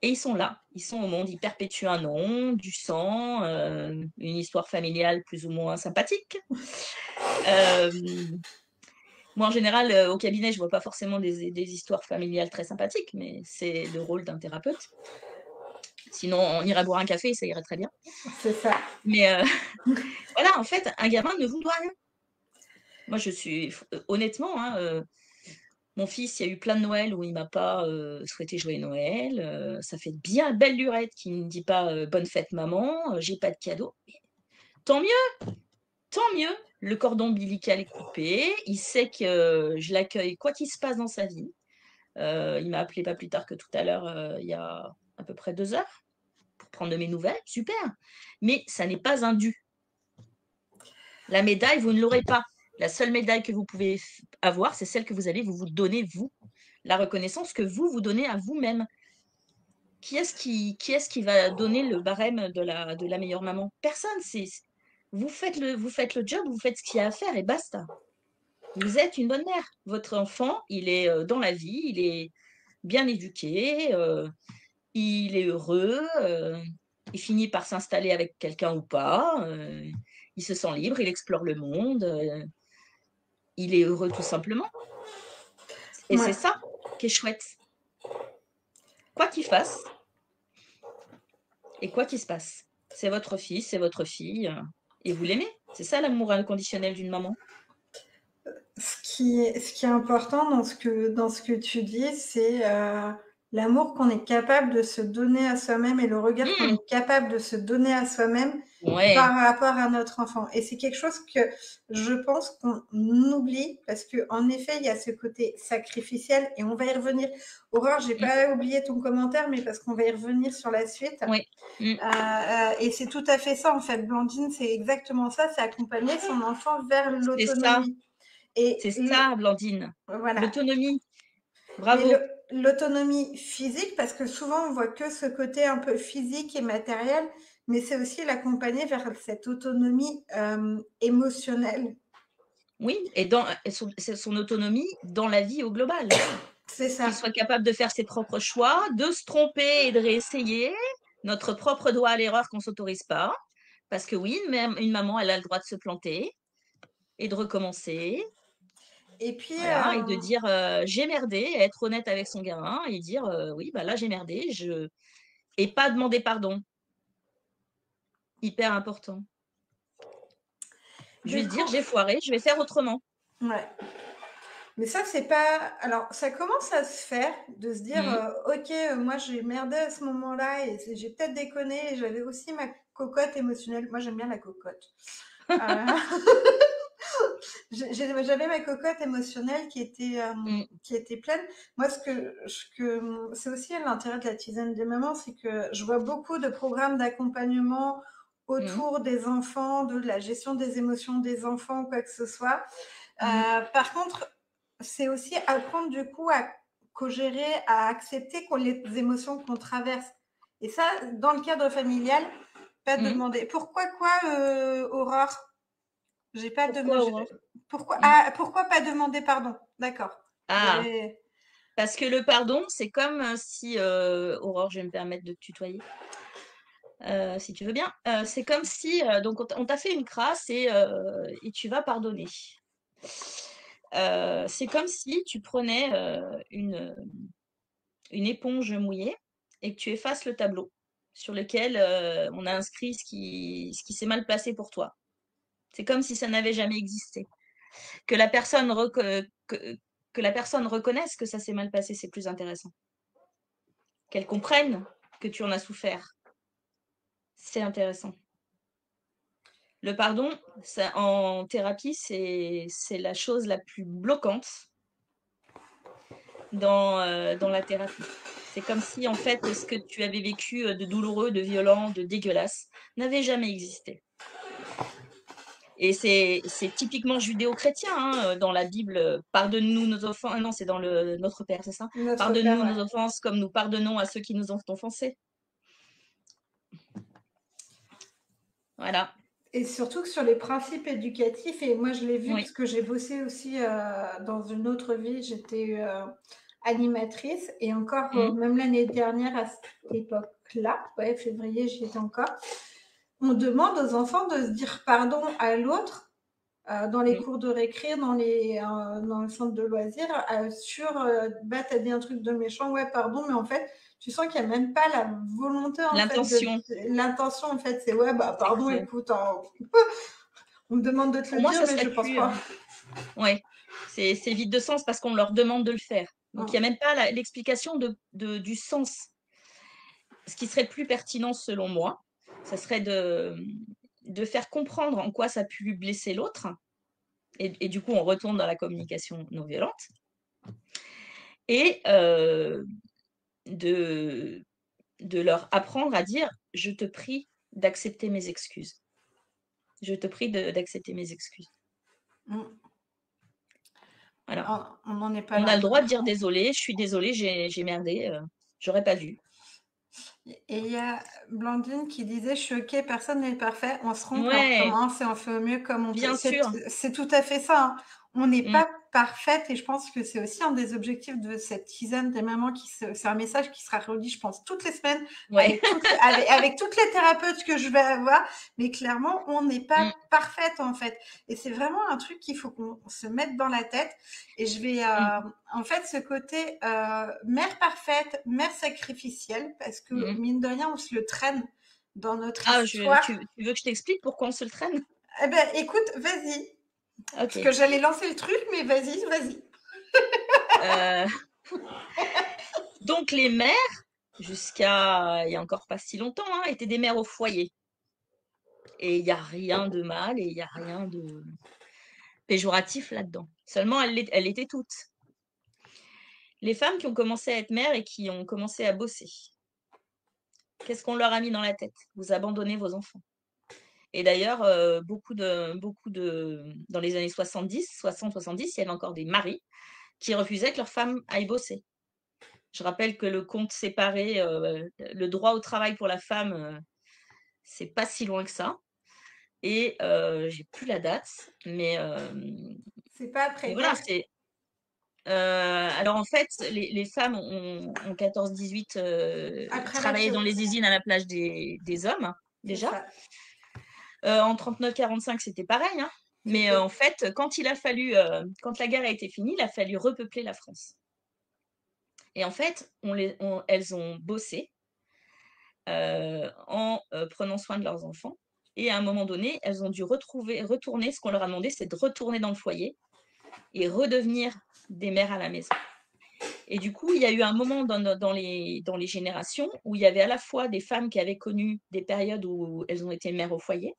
S2: et ils sont là, ils sont au monde, ils perpétuent un nom, du sang, une histoire familiale plus ou moins sympathique. Moi, en général, au cabinet, je vois pas forcément des histoires familiales très sympathiques, mais c'est le rôle d'un thérapeute. Sinon, on irait boire un café et ça irait très bien.
S1: C'est ça.
S2: Mais voilà, en fait, un gamin ne vous doit rien. Moi, honnêtement, hein, mon fils, il y a eu plein de Noël où il m'a pas souhaité joyeux Noël. Ça fait bien belle lurette qu'il ne me dit pas bonne fête maman, j'ai pas de cadeau. Mais tant mieux, tant mieux. Le cordon ombilical est coupé, il sait que je l'accueille quoi qu'il se passe dans sa vie. Il m'a appelé pas plus tard que tout à l'heure, il y a à peu près 2 heures, pour prendre de mes nouvelles, super. Mais ça n'est pas un dû. La médaille, vous ne l'aurez pas. La seule médaille que vous pouvez avoir, c'est celle que vous allez vous donner, vous. La reconnaissance que vous donnez à vous-même. Qui est-ce qui va donner le barème de la meilleure maman? Personne. Vous faites le job, vous faites ce qu'il y a à faire et basta. Vous êtes une bonne mère. Votre enfant, il est dans la vie, il est bien éduqué, il est heureux, il finit par s'installer avec quelqu'un ou pas, il se sent libre, il explore le monde, il est heureux tout simplement. Et
S1: Ouais.
S2: c'est ça qui est chouette. Quoi qu'il fasse, et quoi qu'il se passe, c'est votre fils, c'est votre fille, et vous l'aimez. C'est ça l'amour inconditionnel d'une maman.
S1: Ce qui est important dans ce que tu dis, c'est l'amour qu'on est capable de se donner à soi-même et le regard qu'on
S2: Mmh,
S1: est capable de se donner à soi-même
S2: ouais,
S1: par rapport à notre enfant. Et c'est quelque chose que je pense qu'on oublie parce que en effet, il y a ce côté sacrificiel et on va y revenir. Aurore, j'ai
S2: mmh,
S1: pas oublié ton commentaire, mais parce qu'on va y revenir sur la suite.
S2: ouais, mmh,
S1: Et c'est tout à fait ça en fait. Blandine, c'est exactement ça, c'est accompagner son enfant vers
S2: c'est ça,
S1: l'autonomie. Et
S2: c'est ça, Blandine.
S1: voilà.
S2: L'autonomie,
S1: Mais
S2: bravo.
S1: l'autonomie physique, parce que souvent on voit que ce côté un peu physique et matériel, mais c'est aussi l'accompagner vers cette autonomie émotionnelle.
S2: Oui, et c'est son autonomie dans la vie au global.
S1: C'est
S2: Qu'il
S1: ça.
S2: soit capable de faire ses propres choix, de se tromper et de réessayer, notre propre droit à l'erreur qu'on ne s'autorise pas. Parce que oui, même une maman, elle a le droit de se planter et de recommencer.
S1: Et puis,
S2: Voilà, et de dire j'ai merdé, être honnête avec son gamin et dire oui, bah là j'ai merdé, et pas demander pardon. Hyper important.
S1: du
S2: Juste dire
S1: coup,
S2: j'ai foiré, je vais faire autrement.
S1: ouais. Mais ça, c'est pas. Alors, ça commence à se faire de se dire,
S2: Mmh.
S1: ok, moi j'ai merdé à ce moment-là et j'ai peut-être déconné. Et j'avais aussi ma cocotte émotionnelle. Moi, j'aime bien la cocotte. Euh, j'avais ma cocotte émotionnelle
S2: Mmh.
S1: qui était pleine. Moi, c'est aussi l'intérêt de la tisane des mamans, c'est que je vois beaucoup de programmes d'accompagnement
S2: Mmh.
S1: autour des enfants, de la gestion des émotions des enfants ou quoi que ce soit.
S2: Mmh.
S1: Par contre, c'est aussi apprendre du coup à co-gérer, à accepter les émotions qu'on traverse. Et ça, dans le cadre familial, pas de
S2: Mmh.
S1: demander pourquoi quoi, Aurore. J'ai pas de
S2: Pourquoi, Aurore?
S1: pourquoi
S2: Mmh.
S1: pourquoi pas demander pardon. D'accord.
S2: Ah,
S1: J'avais
S2: Parce que le pardon, c'est comme si, Aurore, je vais me permettre de te tutoyer, si tu veux bien. C'est comme si, donc on t'a fait une crasse et tu vas pardonner. C'est comme si tu prenais une éponge mouillée et que tu effaces le tableau sur lequel on a inscrit ce qui s'est mal passé pour toi. C'est comme si ça n'avait jamais existé. Que la personne, que la personne reconnaisse que ça s'est mal passé, c'est plus intéressant. Qu'elle comprenne que tu en as souffert, c'est intéressant. Le pardon, ça, en thérapie, c'est la chose la plus bloquante dans la thérapie. C'est comme si, en fait, ce que tu avais vécu de douloureux, de violent, de dégueulasse, n'avait jamais existé. Et c'est typiquement judéo-chrétien, hein, dans la Bible, pardonne-nous nos offenses. Non, c'est dans Notre Père, c'est ça?
S1: Notre père,
S2: Pardonne-nous
S1: ouais.
S2: nos offenses comme nous pardonnons à ceux qui nous ont offensés. Voilà.
S1: Et surtout que sur les principes éducatifs, et moi je l'ai vu
S2: Oui.
S1: parce que j'ai bossé aussi dans une autre vie, j'étais animatrice et encore,
S2: Mmh.
S1: même l'année dernière à cette époque-là, ouais, février, j'y étais encore, on demande aux enfants de se dire pardon à l'autre dans les
S2: Mmh.
S1: cours de récré, dans le centre de loisirs, bah, t'as dit un truc de méchant, ouais, pardon, mais en fait, tu sens qu'il n'y a même pas la volonté, en fait,
S2: L'intention.
S1: l'intention, en fait, c'est ouais, bah, pardon,
S2: Ouais.
S1: écoute, on me demande de te
S2: Pour
S1: le
S2: moi,
S1: dire,
S2: ça
S1: mais
S2: serait
S1: je pense
S2: plus.
S1: pas.
S2: Ouais. C'est vide de sens parce qu'on leur demande de le faire. Donc, il n'y a
S1: Hum,
S2: même pas l'explication du sens. Ce qui serait plus pertinent, selon moi, ça serait de faire comprendre en quoi ça a pu blesser l'autre. Et du coup, on retourne dans la communication non violente. Et de, de leur apprendre à dire, je te prie d'accepter mes excuses. Je te prie d'accepter mes excuses.
S1: hum.
S2: Voilà.
S1: On n'en est pas
S2: On a
S1: là,
S2: le
S1: quoi.
S2: droit de dire désolé, je suis désolée, j'ai merdé, j'aurais pas dû.
S1: Et il y a Blandine qui disait, je suis ok, personne n'est parfait, on se trompe et on
S2: Ouais,
S1: recommence et on fait au mieux comme on peut.
S2: bien sûr.
S1: C'est tout à fait ça, hein. On n'est
S2: Mm,
S1: pas parfaite et je pense que c'est aussi un des objectifs de cette tisane des mamans c'est un message qui sera redit, je pense, toutes les semaines
S2: ouais.
S1: avec toutes les thérapeutes que je vais avoir. Mais clairement, on n'est pas
S2: Mm,
S1: parfaite en fait. Et c'est vraiment un truc qu'il faut qu'on se mette dans la tête. Et je vais,
S2: mm,
S1: en fait, ce côté mère parfaite, mère sacrificielle, parce que
S2: mm.
S1: mine de rien, on se le traîne dans notre
S2: Ah,
S1: histoire.
S2: tu veux que je t'explique pourquoi on se le traîne?
S1: Eh ben, écoute, vas-y. Parce que
S2: Ok.
S1: j'allais lancer le truc, mais vas-y, vas-y.
S2: Euh, donc les mères, jusqu'à il y a encore pas si longtemps, hein, étaient des mères au foyer. Et il n'y a rien de mal et il n'y a rien de péjoratif là-dedans. Seulement, elles l'étaient toutes. Les femmes qui ont commencé à être mères et qui ont commencé à bosser, qu'est-ce qu'on leur a mis dans la tête? Vous abandonnez vos enfants. Et d'ailleurs, dans les années 70, 60-70, il y avait encore des maris qui refusaient que leurs femmes aillent bosser. Je rappelle que le compte séparé, le droit au travail pour la femme, c'est pas si loin que ça. Et j'ai plus la date,
S1: C'est pas
S2: mais voilà,
S1: après-guerre.
S2: c'est. Alors en fait, les femmes ont 14-18
S1: Après la
S2: travaillé dans
S1: pire.
S2: les usines à la place des hommes,
S1: C'est
S2: déjà.
S1: ça.
S2: En 39-45, c'était pareil, hein. Mais
S1: C'était.
S2: en fait, quand la guerre a été finie, il a fallu repeupler la France. Et en fait, elles ont bossé en prenant soin de leurs enfants. Et à un moment donné, elles ont dû retourner. Ce qu'on leur a demandé, c'est de retourner dans le foyer et redevenir des mères à la maison. Et du coup, il y a eu un moment dans les générations où il y avait à la fois des femmes qui avaient connu des périodes où elles ont été mères au foyer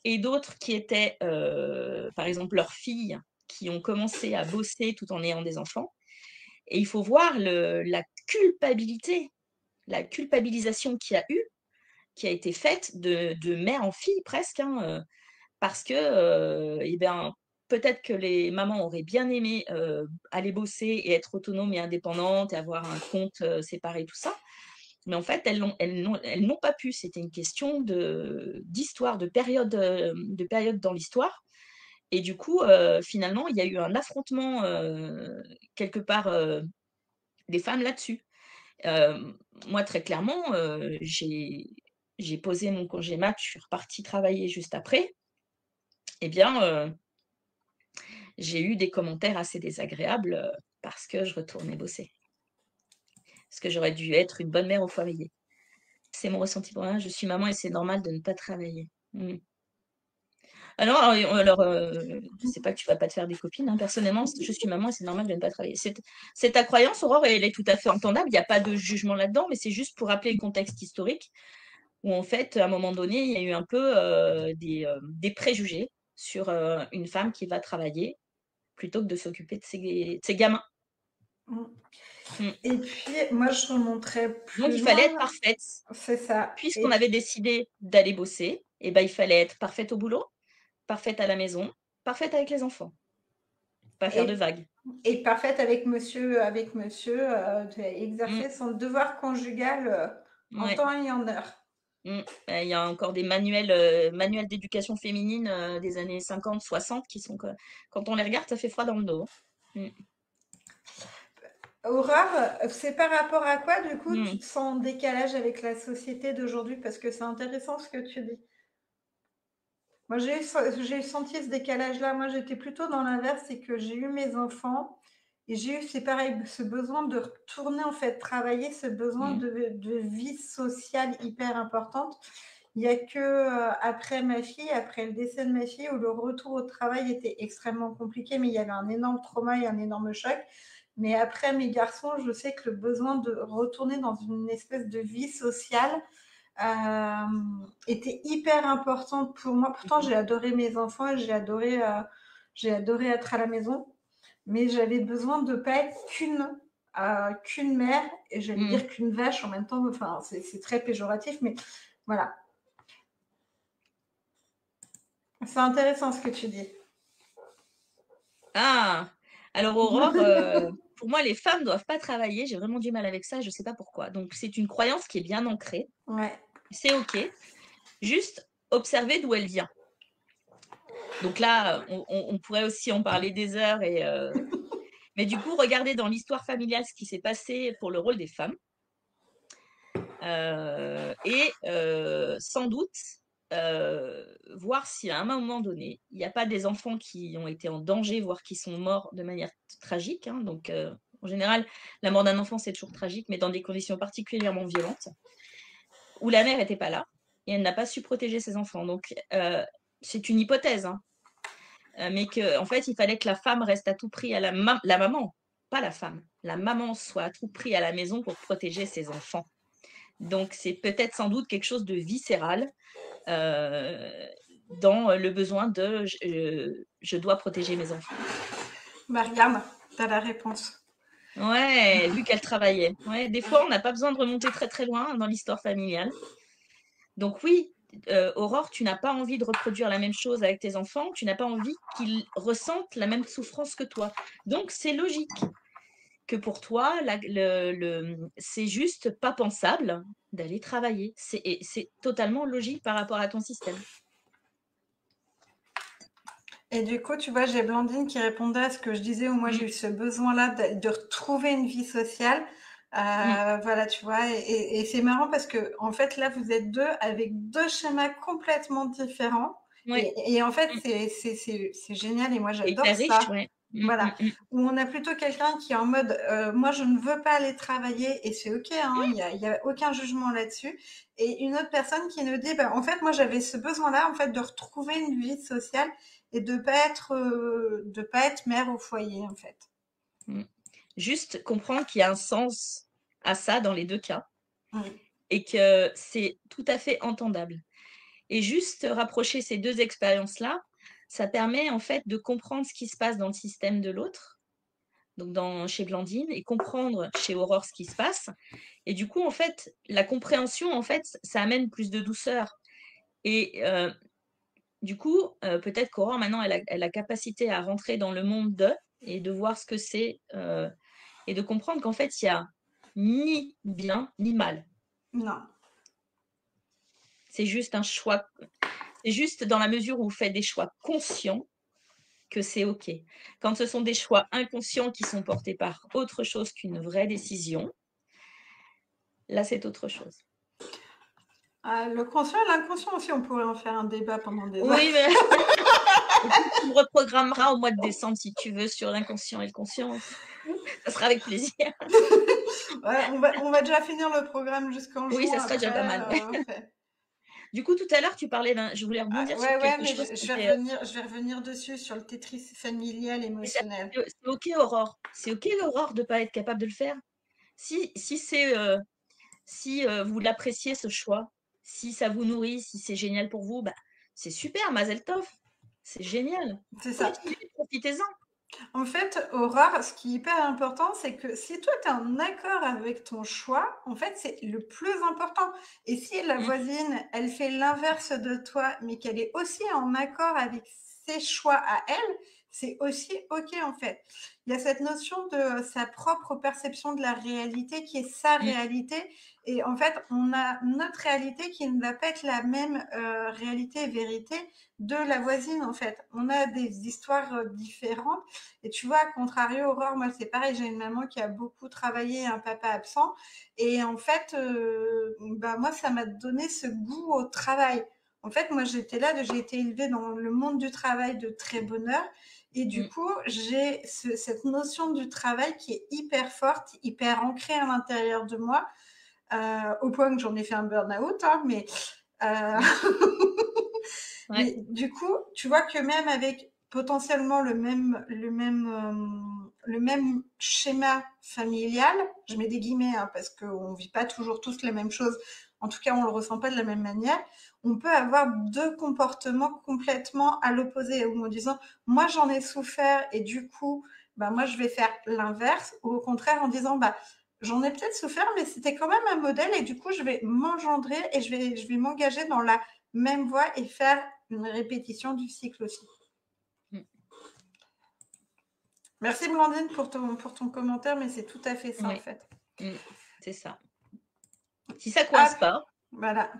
S2: et d'autres qui étaient, par exemple, leurs filles qui ont commencé à bosser tout en ayant des enfants. Et il faut voir la culpabilisation qu'il y a eu, qui a été faite de mère en fille presque, hein, parce que, eh bien, peut-être que les mamans auraient bien aimé aller bosser et être autonomes et indépendantes et avoir un compte séparé, tout ça. Mais en fait, elles n'ont pas pu. C'était une question d'histoire, de période dans l'histoire. Et du coup, finalement, il y a eu un affrontement quelque part des femmes là-dessus. Moi, très clairement, j'ai posé mon congé mat, je suis repartie travailler juste après. Eh bien, j'ai eu des commentaires assez désagréables, parce que je retournais bosser. Parce que j'aurais dû être une bonne mère au foyer. C'est mon ressenti pour moi. Je suis maman et c'est normal de ne pas travailler. Mmh. Alors, c'est pas que tu vas pas te faire des copines, hein. Personnellement, je suis maman et c'est normal de ne pas travailler. C'est ta croyance, Aurore, et elle est tout à fait entendable. Il y a pas de jugement là-dedans, mais c'est juste pour rappeler le contexte historique où, en fait, à un moment donné, il y a eu un peu, des préjugés sur, une femme qui va travailler plutôt que de s'occuper de ses gamins.
S1: Mmh.
S2: Mmh.
S1: Et puis, moi, je remonterais
S2: Donc
S1: plus
S2: il fallait être
S1: loin.
S2: parfaite.
S1: C'est ça.
S2: Puisqu'on
S1: Et
S2: avait décidé d'aller bosser, et ben, il fallait être parfaite au boulot, parfaite à la maison, parfaite avec les enfants, pas faire de
S1: Et,
S2: vagues.
S1: et parfaite avec monsieur, de
S2: Mmh,
S1: exercer son devoir conjugal en
S2: ouais,
S1: temps et en heure.
S2: mmh. Il y a encore des manuels d'éducation féminine, des années 50-60 qui sont que quand on les regarde, ça fait froid dans le dos. Mmh.
S1: Aurore, c'est par rapport à quoi, du coup, tu
S2: Mmh.
S1: te sens en décalage avec la société d'aujourd'hui? Parce que c'est intéressant ce que tu dis. Moi, j'ai senti ce décalage-là. Moi, j'étais plutôt dans l'inverse, c'est que j'ai eu mes enfants et j'ai eu, c'est pareil, ce besoin de retourner en fait travailler, ce besoin
S2: Mmh.
S1: de vie sociale hyper importante. Il n'y a que après ma fille, après le décès de ma fille, où le retour au travail était extrêmement compliqué, mais il y avait un énorme trauma et un énorme choc. Mais après mes garçons, je sais que le besoin de retourner dans une espèce de vie sociale était hyper importante pour moi. Pourtant,
S2: Mmh.
S1: j'ai adoré mes enfants et j'ai adoré être à la maison, mais j'avais besoin de pas être qu'une mère, et j'allais
S2: Mmh.
S1: dire qu'une vache en même temps. Enfin, c'est très péjoratif, mais voilà. C'est intéressant ce que tu dis.
S2: Ah! Alors Aurore, pour moi, les femmes doivent pas travailler. J'ai vraiment du mal avec ça, je sais pas pourquoi. Donc c'est une croyance qui est bien ancrée.
S1: Ouais.
S2: C'est OK. Juste observer d'où elle vient. Donc là, on pourrait aussi en parler des heures mais du coup, regardez dans l'histoire familiale ce qui s'est passé pour le rôle des femmes. Sans doute, voir si à un moment donné, il n'y a pas des enfants qui ont été en danger, voire qui sont morts de manière tragique, hein. Donc, en général, la mort d'un enfant, c'est toujours tragique, mais dans des conditions particulièrement violentes, où la mère n'était pas là et elle n'a pas su protéger ses enfants. Donc, c'est une hypothèse, hein, mais qu'en fait, il fallait que la femme reste à tout prix la maman, pas la femme, la maman soit à tout prix à la maison pour protéger ses enfants. Donc, c'est peut-être sans doute quelque chose de viscéral dans le besoin de je dois protéger mes enfants.
S1: Bah, regarde, t'as la réponse.
S2: Ouais, vu qu'elle travaillait. Ouais, des fois, on n'a pas besoin de remonter très très loin dans l'histoire familiale. Donc oui, Aurore, tu n'as pas envie de reproduire la même chose avec tes enfants, tu n'as pas envie qu'ils ressentent la même souffrance que toi. Donc c'est logique que pour toi, c'est juste pas pensable d'aller travailler. C'est totalement logique par rapport à ton système.
S1: Et du coup, tu vois, j'ai Blandine qui répondait à ce que je disais, où moi
S2: Mm,
S1: j'ai eu ce besoin-là de retrouver une vie sociale.
S2: mm,
S1: Voilà, tu vois, et c'est marrant parce que en fait là, vous êtes deux avec deux schémas complètement différents.
S2: ouais,
S1: Et en fait,
S2: mm.
S1: c'est génial et moi j'adore
S2: Hyper riche,
S1: ça.
S2: ouais. Mm,
S1: Voilà,
S2: mm, mm.
S1: où on a plutôt quelqu'un qui est en mode, moi je ne veux pas aller travailler et c'est ok, hein, il y a aucun jugement là-dessus. Et une autre personne qui nous dit, bah, en fait, moi j'avais ce besoin-là, en fait, de retrouver une vie sociale et de pas être mère au foyer, en fait.
S2: Mm. Juste comprendre qu'il y a un sens à ça dans les deux cas
S1: Mm.
S2: et que c'est tout à fait entendable. Et juste rapprocher ces deux expériences-là, ça permet en fait de comprendre ce qui se passe dans le système de l'autre, donc chez Blandine, et comprendre chez Aurore ce qui se passe. Et du coup, en fait, la compréhension, en fait, ça amène plus de douceur. Et du coup, peut-être qu'Aurore, maintenant, elle a la capacité à rentrer dans le monde d'eux et de voir ce que c'est et de comprendre qu'en fait, il y a ni bien ni mal.
S1: Non.
S2: C'est juste un choix. C'est juste dans la mesure où vous faites des choix conscients que c'est OK. Quand ce sont des choix inconscients qui sont portés par autre chose qu'une vraie décision, là, c'est autre chose.
S1: Ah, le conscient et l'inconscient aussi, on pourrait en faire un débat pendant des heures.
S2: Oui, mais écoute, tu me reprogrammeras au mois de décembre si tu veux sur l'inconscient et le conscient. Ça sera avec plaisir.
S1: Ouais, on va déjà finir le programme jusqu'en
S2: Oui, ça
S1: juin
S2: sera déjà pas
S1: après.
S2: mal. Du coup, tout à l'heure, tu parlais d'un. Je voulais rebondir sur
S1: Ouais,
S2: quelque
S1: mais
S2: chose qui
S1: je vais
S2: était.
S1: Je vais revenir dessus sur le Tetris familial
S2: Mais c'est
S1: émotionnel.
S2: c'est OK, Aurore. C'est OK, Aurore, de ne pas être capable de le faire. Si c'est si vous l'appréciez ce choix, si ça vous nourrit, si c'est génial pour vous, bah, c'est super, Mazel Tov. C'est génial.
S1: C'est ça.
S2: Continuez, profitez-en.
S1: En fait, Aurore, ce qui est hyper important, c'est que si toi, tu es en accord avec ton choix, en fait, c'est le plus important. Et si la
S2: Mm.
S1: voisine, elle fait l'inverse de toi, mais qu'elle est aussi en accord avec ses choix à elle, c'est aussi OK, en fait. Il y a cette notion de sa propre perception de la réalité qui est sa
S2: Mm.
S1: réalité. Et en fait, on a notre réalité qui ne va pas être la même réalité et vérité de la voisine, en fait. On a des histoires différentes. Et tu vois, à contrario, Aurore, moi, c'est pareil, j'ai une maman qui a beaucoup travaillé, un papa absent. Et en fait, bah, moi, ça m'a donné ce goût au travail. En fait, moi, j'étais là, j'ai été élevée dans le monde du travail de très bonne heure. Et du coup, j'ai cette notion du travail qui est hyper forte, hyper ancrée à l'intérieur de moi, au point que j'en ai fait un burn-out. Hein, mais,
S2: Ouais.
S1: mais du coup, tu vois que même avec potentiellement le même schéma familial, je mets des guillemets hein, parce qu'on ne vit pas toujours tous la même chose, en tout cas on ne le ressent pas de la même manière, on peut avoir deux comportements complètement à l'opposé, ou en disant moi j'en ai souffert et du coup bah, moi je vais faire l'inverse, ou au contraire en disant bah, j'en ai peut-être souffert mais c'était quand même un modèle et du coup je vais m'engendrer et je vais m'engager dans la même voie et faire une répétition du cycle aussi. Merci Blandine pour ton commentaire, mais c'est tout à fait ça
S2: Oui.
S1: en fait.
S2: C'est ça. Si ça coince pas.
S1: Voilà.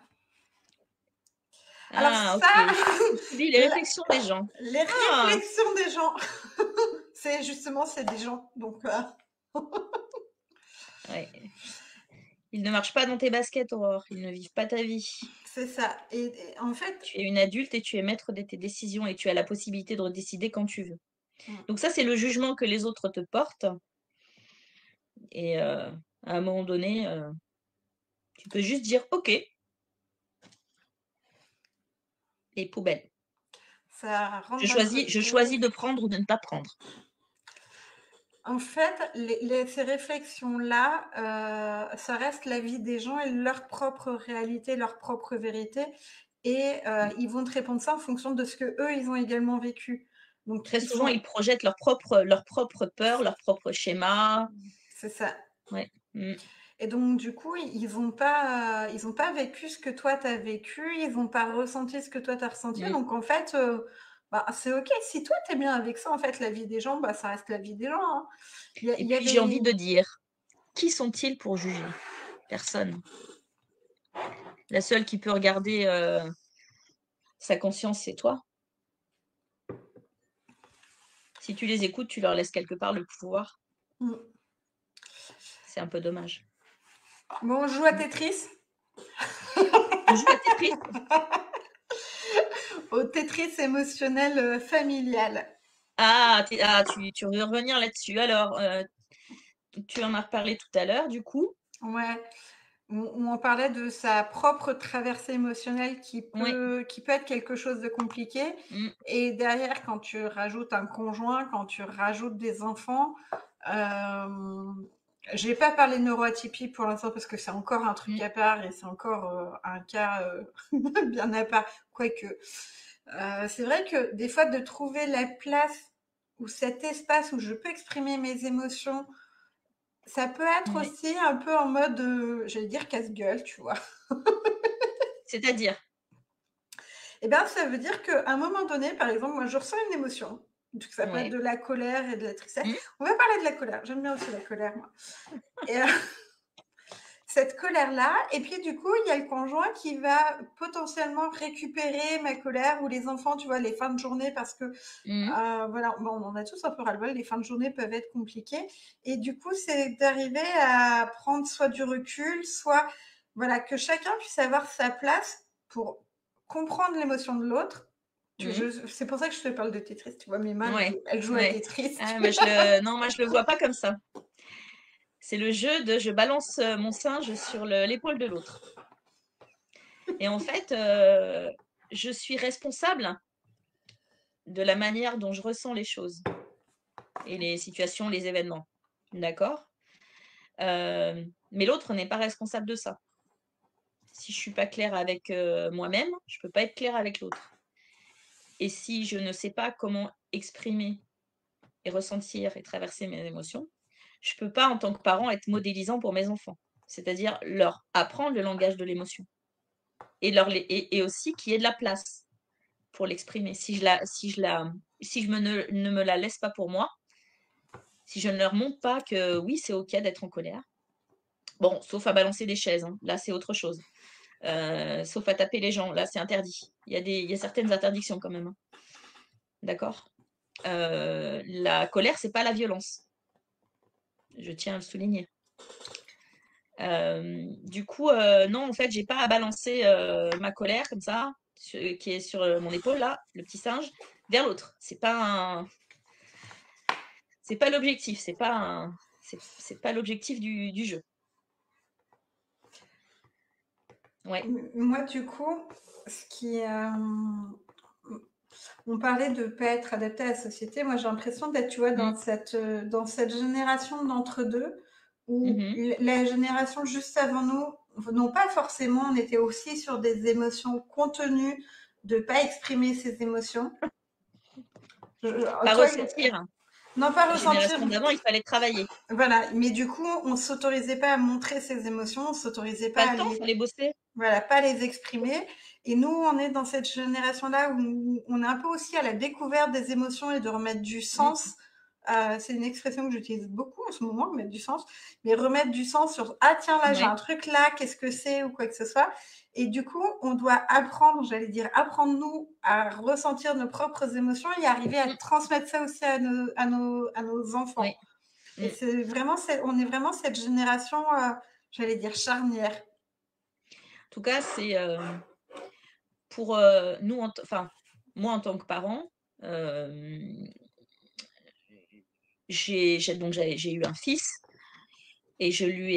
S1: Alors
S2: Ah,
S1: ça,
S2: ok. Tu dis les réflexions des gens.
S1: Les réflexions des gens, c'est justement c'est des gens, donc.
S2: Ouais. Ils ne marchent pas dans tes baskets, Aurore. Ils ne vivent pas ta vie.
S1: C'est ça. Et en fait.
S2: Tu es une adulte et tu es maître de tes décisions et tu as la possibilité de redécider quand tu veux. Donc ça, c'est le jugement que les autres te portent. Et à un moment donné, tu peux juste dire OK. Et poubelle.
S1: Ça rentre
S2: Je choisis de prendre ou de ne pas prendre.
S1: En fait, ces réflexions-là, ça reste la vie des gens et leur propre réalité, leur propre vérité. Et ils vont te répondre ça en fonction de ce que eux ils ont également vécu. Donc,
S2: très souvent, ils projettent leur propre peur, leur propre schéma.
S1: C'est ça.
S2: Ouais.
S1: Et donc, du coup, ils n'ont pas vécu ce que toi, tu as vécu, ils n'ont pas ressenti ce que toi, tu as ressenti. Donc, en fait, bah, c'est OK. Si toi, tu es bien avec ça, en fait, la vie des gens, bah, ça reste la vie des gens. Hein.
S2: Et puis, j'ai envie de dire, qui sont-ils pour juger? Personne. La seule qui peut regarder sa conscience, c'est toi. Si tu les écoutes, tu leur laisses quelque part le pouvoir. C'est un peu dommage.
S1: Bon, on joue à Tetris.
S2: On joue à Tetris.
S1: Au Tetris émotionnel familial.
S2: Tu veux revenir là-dessus. Alors, tu en as reparlé tout à l'heure, du coup.
S1: Ouais. Où on parlait de sa propre traversée émotionnelle qui peut être quelque chose de compliqué. Et derrière, quand tu rajoutes un conjoint, quand tu rajoutes des enfants, je vais pas parler de neuroatypie pour l'instant parce que c'est encore un truc à part et c'est encore un cas bien à part. Quoique, c'est vrai que des fois, de trouver la place ou cet espace où je peux exprimer mes émotions, ça peut être aussi un peu en mode, j'allais dire casse-gueule, tu vois.
S2: C'est-à-dire?
S1: Eh bien, ça veut dire qu'à un moment donné, par exemple, moi, je ressens une émotion. Donc, ça peut être de la colère et de la tristesse. On va parler de la colère. J'aime bien aussi la colère, moi. Et cette colère-là. Et puis, du coup, il y a le conjoint qui va potentiellement récupérer ma colère ou les enfants, tu vois, les fins de journée parce que,
S2: Mmh.
S1: voilà, bon, on en a tous un peu ras-le-bol, les fins de journée peuvent être compliquées. Et du coup, c'est d'arriver à prendre soit du recul, soit, voilà, que chacun puisse avoir sa place pour comprendre l'émotion de l'autre.
S2: Mmh.
S1: C'est pour ça que je te parle de Tetris, tu vois, mes mains,
S2: Ouais,
S1: elles jouent à
S2: ouais.
S1: Tetris.
S2: Ah, mais je le non, moi, je le vois pas comme ça. C'est le jeu de je balance, mon singe sur l'épaule de l'autre et en fait, je suis responsable de la manière dont je ressens les choses et les situations, les événements. D'accord? Mais l'autre n'est pas responsable de ça. Si je suis pas claire avec, moi-même, je peux pas être claire avec l'autre et si je ne sais pas comment exprimer et ressentir et traverser mes émotions, je peux pas, en tant que parent, être modélisant pour mes enfants. C'est-à-dire leur apprendre le langage de l'émotion et et aussi qu'il y ait de la place pour l'exprimer. Si je ne me la laisse pas pour moi, si je ne leur montre pas que oui, c'est OK d'être en colère, bon, sauf à balancer des chaises, hein, là, c'est autre chose. Sauf à taper les gens, là, c'est interdit. Il y a certaines interdictions quand même, hein. D'accord? La colère, c'est pas la violence. Je tiens à le souligner. Du coup, non, en fait, j'ai pas à balancer ma colère comme ça, qui est sur mon épaule là, le petit singe, vers l'autre. C'est pas l'objectif, c'est pas l'objectif du jeu. Ouais.
S1: Moi, du coup, ce qui, on parlait de ne pas être adapté à la société. Moi, j'ai l'impression d'être, tu vois,
S2: Mmh.
S1: dans cette génération d'entre-deux où
S2: Mmh.
S1: la génération juste avant nous, non pas forcément, on était aussi sur des émotions contenues, de pas exprimer ses émotions.
S2: Pas
S1: Toi,
S2: ressentir.
S1: non pas
S2: La
S1: ressentir,
S2: génération d'avant, il fallait travailler.
S1: voilà. Mais du coup, on s'autorisait pas à montrer ses émotions, on s'autorisait
S2: Pas
S1: pas
S2: le
S1: à
S2: temps,
S1: les,
S2: fallait bosser.
S1: voilà, pas les exprimer. Et nous, on est dans cette génération-là où on est un peu aussi à la découverte des émotions et de remettre du
S2: Mmh.
S1: sens. C'est une expression que j'utilise beaucoup en ce moment, remettre du sens. Mais remettre du sens sur ah tiens là j'ai
S2: Ouais.
S1: un truc là, qu'est-ce que c'est ou quoi que ce soit. Et du coup, on doit apprendre, j'allais dire, apprendre nous à ressentir nos propres émotions et arriver à
S2: Mmh.
S1: transmettre ça aussi à nos enfants.
S2: Ouais.
S1: Et
S2: Mmh.
S1: c'est vraiment, on est vraiment cette génération, j'allais dire charnière.
S2: En tout cas, c'est pour nous, enfin, moi en tant que parent, euh, j'ai eu un fils et je lui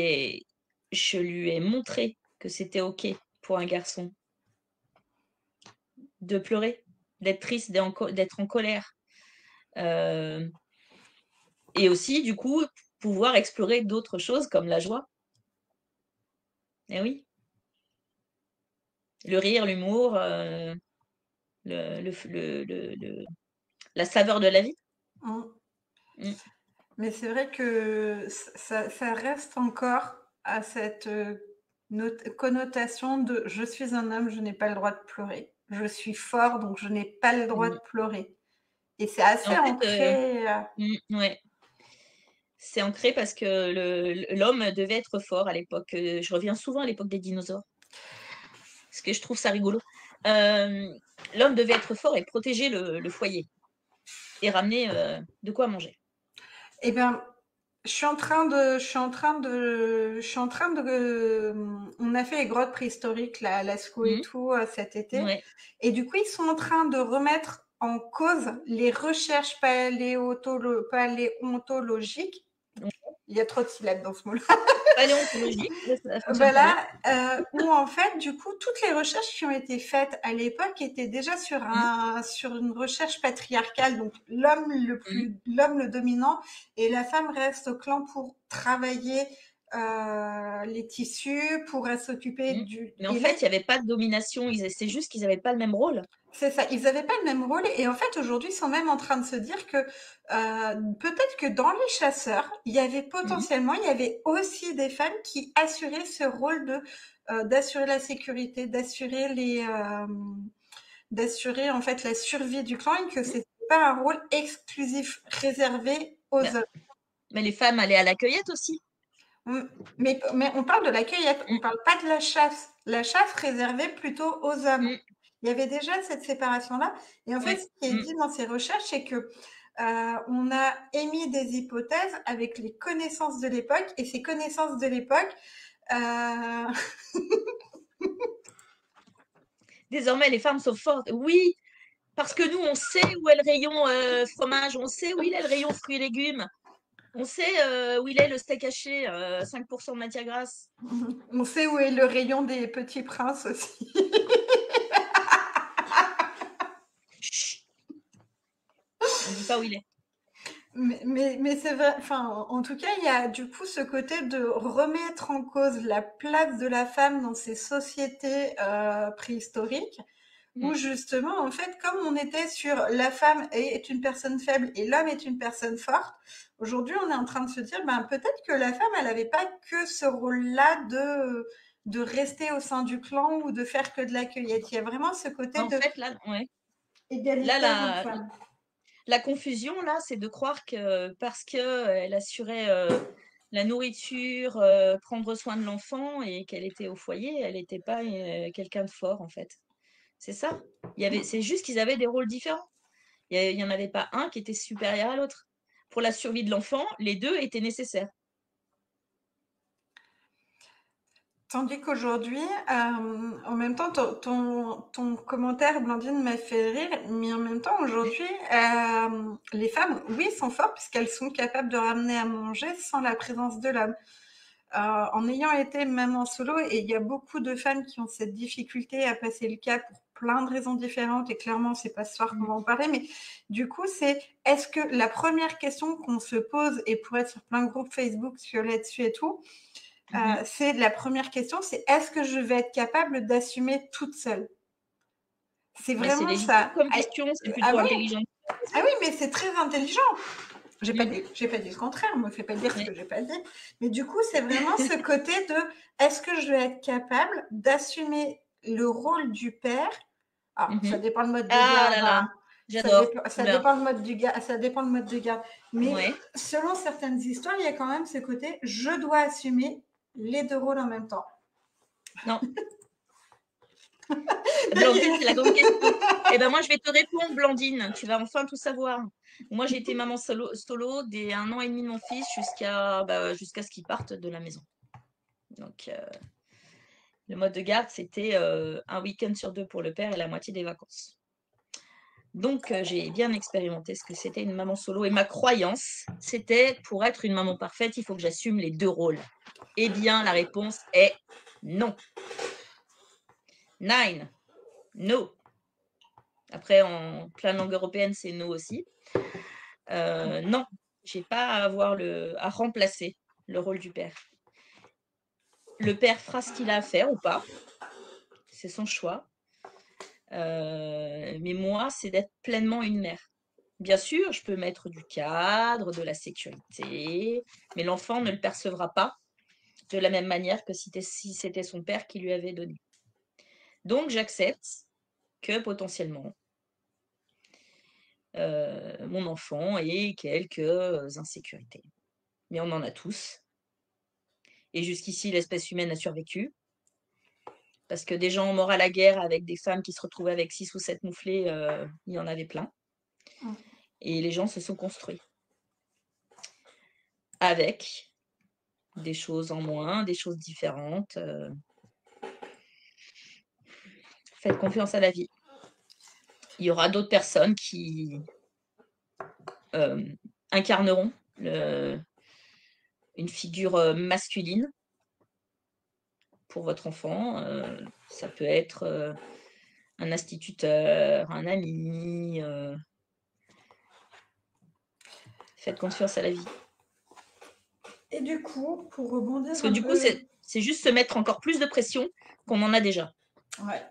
S2: ai montré que c'était OK pour un garçon de pleurer, d'être triste, d'être en colère. Euh, et aussi, du coup, pouvoir explorer d'autres choses comme la joie. Eh oui, le rire, l'humour, la saveur de la vie.
S1: Mm.
S2: Mm.
S1: Mais c'est vrai que ça reste encore à cette connotation de je suis un homme, je n'ai pas le droit de pleurer. Je suis fort, donc je n'ai pas le droit
S2: Mm.
S1: de pleurer. Et c'est
S2: En
S1: assez
S2: fait,
S1: ancré.
S2: ouais. C'est ancré parce que l'homme devait être fort à l'époque. Je reviens souvent à l'époque des dinosaures, parce que je trouve ça rigolo. Euh, L'homme devait être fort et protéger le foyer et ramener de quoi manger.
S1: Eh bien, on a fait les grottes préhistoriques, la Lascaux et
S2: Mhm.
S1: tout, cet été.
S2: Ouais.
S1: Et du coup, ils sont en train de remettre en cause les recherches paléontologiques.
S2: Donc,
S1: Il y a trop de syllabes dans ce mot-là.
S2: paléontologie, ça fonctionne très bien.
S1: Voilà, où en fait, du coup, toutes les recherches qui ont été faites à l'époque étaient déjà
S2: Mhm.
S1: sur une recherche patriarcale. Donc,
S2: Mhm.
S1: l'homme le dominant, et la femme reste au clan pour travailler les tissus, pour s'occuper
S2: Mhm.
S1: du.
S2: Mais en
S1: Et là,
S2: fait, il n'y avait pas de domination. C'est juste qu'ils n'avaient pas le même rôle.
S1: c'est ça, ils n'avaient pas le même rôle. Et en fait, aujourd'hui, ils sont même en train de se dire que peut-être que dans les chasseurs,
S2: Mhm.
S1: il y avait aussi des femmes qui assuraient ce rôle de d'assurer la sécurité, d'assurer en fait la survie du clan et que
S2: Mhm.
S1: c'était pas un rôle exclusif réservé aux
S2: Bah,
S1: hommes.
S2: mais les femmes allaient à la cueillette aussi.
S1: Mais on parle de la cueillette, on
S2: Mmh,
S1: ne parle pas de la chasse. La chasse réservée plutôt aux hommes.
S2: mmh,
S1: Il y avait déjà cette séparation-là et en fait,
S2: ouais,
S1: ce qui est
S2: mmh.
S1: dit dans ces recherches, c'est que, on a émis des hypothèses avec les connaissances de l'époque et ces connaissances de l'époque, heu
S2: Désormais, les femmes sont fortes. Oui, parce que nous, on sait où est le rayon fromage, on sait où il est le rayon fruits et légumes, on sait où il est le steak haché, 5% de matière grasse.
S1: on sait où est le rayon des petits princes aussi.
S2: Chut, on dit pas où il est.
S1: Mais c'est vrai, enfin, en tout cas, il y a du coup ce côté de remettre en cause la place de la femme dans ces sociétés préhistoriques, où
S2: Mmh.
S1: justement, en fait, comme on était sur la femme est une personne faible et l'homme est une personne forte, aujourd'hui, on est en train de se dire, ben, peut-être que la femme, elle n'avait pas que ce rôle-là de rester au sein du clan ou de faire que de la cueillette. Il y a vraiment ce côté
S2: En
S1: de
S2: fait, là, ouais. Là,
S1: égalitaire homme-femme.
S2: la confusion, là, c'est de croire que parce qu'elle assurait la nourriture, prendre soin de l'enfant et qu'elle était au foyer, elle n'était pas quelqu'un de fort, en fait. C'est ça. C'est juste qu'ils avaient des rôles différents. Il y en avait pas un qui était supérieur à l'autre. Pour la survie de l'enfant, les deux étaient nécessaires.
S1: Tandis qu'aujourd'hui, en même temps, ton commentaire, Blandine, m'a fait rire, mais en même temps, aujourd'hui, les femmes, oui, sont fortes puisqu'elles sont capables de ramener à manger sans la présence de l'homme. En ayant été maman solo, et il y a beaucoup de femmes qui ont cette difficulté à passer le cap pour plein de raisons différentes, et clairement, c'est pas ce soir qu'on
S2: Mmh.
S1: va en parler, mais du coup, c'est est-ce que la première question qu'on se pose, et pour être sur plein de groupes Facebook sur là-dessus et tout,
S2: Mmh.
S1: c'est la première question, c'est est-ce que je vais être capable d'assumer toute seule? C'est
S2: Bah, c'est
S1: vraiment
S2: légitime
S1: ça.
S2: comme
S1: Ah,
S2: question, c'est
S1: ah
S2: plutôt
S1: oui,
S2: intelligent de
S1: ah
S2: poser.
S1: oui, mais c'est très intelligent.
S2: Mmh.
S1: J'ai pas dit le contraire, me fais pas dire ce
S2: Ouais.
S1: que j'ai pas dit. Mais du coup, c'est vraiment ce côté de est-ce que je vais être capable d'assumer le rôle du père? Alors, ça
S2: Mmh.
S1: dépend le mode de
S2: Ah
S1: garde,
S2: là là,
S1: hein.
S2: j'adore.
S1: Ça
S2: Oula.
S1: dépend le mode du garde, ça dépend le mode de garde. Mais
S2: Ouais.
S1: selon certaines histoires, il y a quand même ce côté je dois assumer les deux rôles en même temps.
S2: Non. Blandine, c'est la grande question. Eh ben moi, je vais te répondre, Blandine. Tu vas enfin tout savoir. Moi, j'ai été maman solo dès 1 an et demi de mon fils jusqu'à ce qu'il parte de la maison. Donc, le mode de garde, c'était un week-end sur 2 pour le père et la moitié des vacances. Donc, j'ai bien expérimenté ce que c'était une maman solo. Et ma croyance, c'était pour être une maman parfaite, il faut que j'assume les deux rôles. Eh bien, la réponse est non. Nine, no. Après, en pleine langue européenne, c'est no aussi. Non, j'ai pas à remplacer le rôle du père. Le père fera ce qu'il a à faire ou pas, c'est son choix. Mais moi, c'est d'être pleinement une mère. Bien sûr, je peux mettre du cadre, de la sécurité, mais l'enfant ne le percevra pas de la même manière que si c'était son père qui lui avait donné. Donc, j'accepte que potentiellement, mon enfant ait quelques insécurités. Mais on en a tous. Et jusqu'ici, l'espèce humaine a survécu. Parce que des gens morts à la guerre avec des femmes qui se retrouvaient avec 6 ou 7 mouflés, il y en avait plein. Et les gens se sont construits. Avec des choses en moins, des choses différentes. Faites confiance à la vie. Il y aura d'autres personnes qui incarneront une figure masculine pour votre enfant. Ça peut être un instituteur, un ami. Faites confiance à la vie.
S1: Et du coup, pour rebondir
S2: Parce que
S1: un
S2: du coup,
S1: peu,
S2: c'est juste se mettre encore plus de pression qu'on en a déjà.
S1: ouais.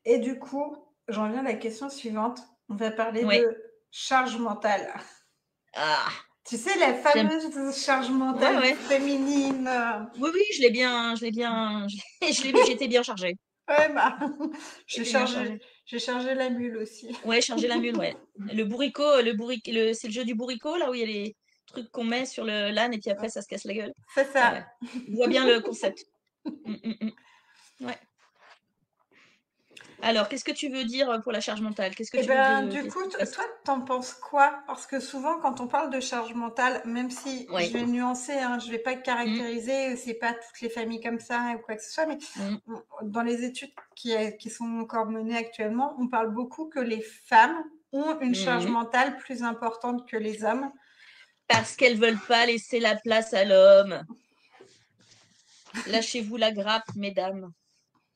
S1: Et du coup, j'en viens à la question suivante. On va parler
S2: Ouais.
S1: de charge mentale.
S2: Ah,
S1: Tu sais, la
S2: j'aime.
S1: fameuse charge
S2: Ouais,
S1: mentale
S2: ouais.
S1: féminine.
S2: Oui, oui, j'étais bien chargée.
S1: Ouais, bah, j'ai
S2: J'étais bien
S1: chargé,
S2: chargée.
S1: j'ai chargé la mule aussi.
S2: Ouais, charger la mule, ouais. Le bourricot, c'est le jeu du bourricot, là où il y a truc qu'on met sur l'âne et puis après, ça se casse la gueule.
S1: C'est ça.
S2: Ouais. Je vois bien le concept. Ouais. Alors, qu'est-ce que tu veux dire pour la charge mentale? Qu'est-ce que
S1: Et
S2: tu veux
S1: du
S2: qu'est-ce
S1: coup,
S2: qui se passe?
S1: toi, t'en penses quoi? Parce que souvent, quand on parle de charge mentale, même si
S2: Ouais.
S1: je vais nuancer, hein, je vais pas
S2: Mmh.
S1: caractériser, c'est pas toutes les familles comme ça ou quoi que ce soit, mais
S2: Mmh.
S1: dans les études qui sont encore menées actuellement, on parle beaucoup que les femmes ont une charge
S2: Mmh.
S1: mentale plus importante que les hommes.
S2: Parce qu'elles veulent pas laisser la place à l'homme. Lâchez-vous la grappe, mesdames.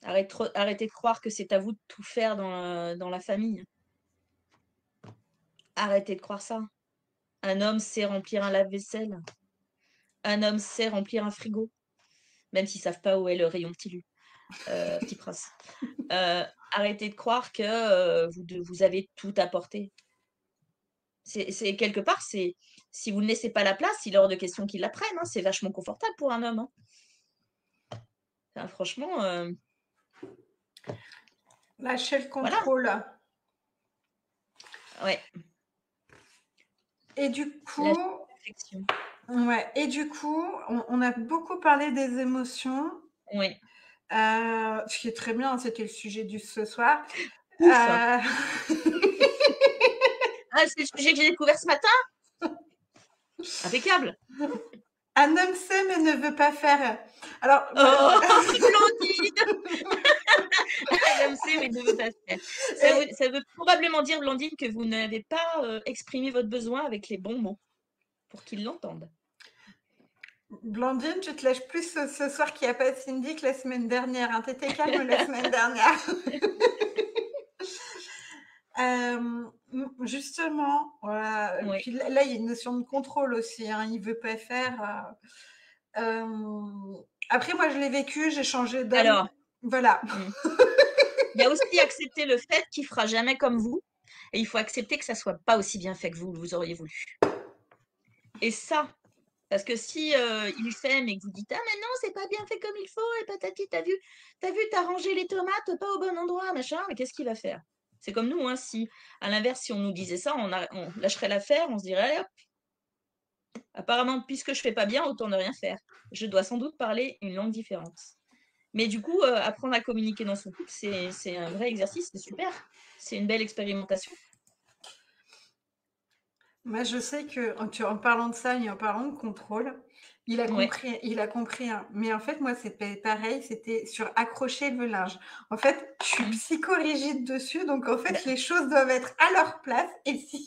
S2: Arrêtez de croire que c'est à vous de tout faire dans la famille. Arrêtez de croire ça. Un homme sait remplir un lave-vaisselle. Un homme sait remplir un frigo. Même s'ils savent pas où est le rayon petit prince. Arrêtez de croire que vous avez tout apporté. C'est quelque part, si vous ne laissez pas la place, il est hors de question qu'ils la prennent. Hein. C'est vachement confortable pour un homme. Hein. Enfin, franchement,
S1: Lâcher le
S2: voilà.
S1: contrôle.
S2: Ouais.
S1: Et du coup,
S2: La perfection.
S1: ouais. Et du coup, on a beaucoup parlé des émotions.
S2: Oui.
S1: Ce qui est très bien, c'était le sujet du ce soir.
S2: Ouf. Ah, c'est le sujet que j'ai découvert ce matin. Impeccable.
S1: Un homme sait mais ne veut pas faire. Alors,
S2: Oh, Blandine. Un homme sait mais ne veut pas faire. Ça veut probablement dire, Blandine, que vous n'avez pas exprimé votre besoin avec les bons mots pour qu'ils l'entendent.
S1: Blandine, tu te lâches plus ce soir qu'il n'y a pas Cindy que la semaine dernière. Hein. T'étais calme la semaine dernière. Justement, voilà.
S2: Oui.
S1: Puis là, il y a une notion de contrôle aussi. Hein. Il veut pas faire. Après, moi, je l'ai vécu, j'ai changé d'homme.
S2: Alors,
S1: voilà.
S2: Il y a aussi accepter le fait qu'il fera jamais comme vous, et il faut accepter que ça soit pas aussi bien fait que vous auriez voulu. Et ça, parce que si il fait mais que vous dites ah mais non c'est pas bien fait comme il faut et patati t'as rangé les tomates pas au bon endroit machin, mais qu'est-ce qu'il va faire? C'est comme nous hein, si à l'inverse si on nous disait ça on lâcherait l'affaire, on se dirait allez hop. Apparemment puisque je fais pas bien autant ne rien faire. Je dois sans doute parler une langue différente. Mais du coup, apprendre à communiquer dans son couple, c'est un vrai exercice, c'est super. C'est une belle expérimentation.
S1: Moi, je sais que en parlant de ça et en parlant de contrôle, il a
S2: Ouais.
S1: compris, il a compris. Hein. Mais en fait, moi, c'était pareil, c'était sur accrocher le linge. En fait, je suis
S2: Mmh.
S1: psychorigide dessus, donc en fait,
S2: Bah,
S1: les choses doivent être à leur place. Et si,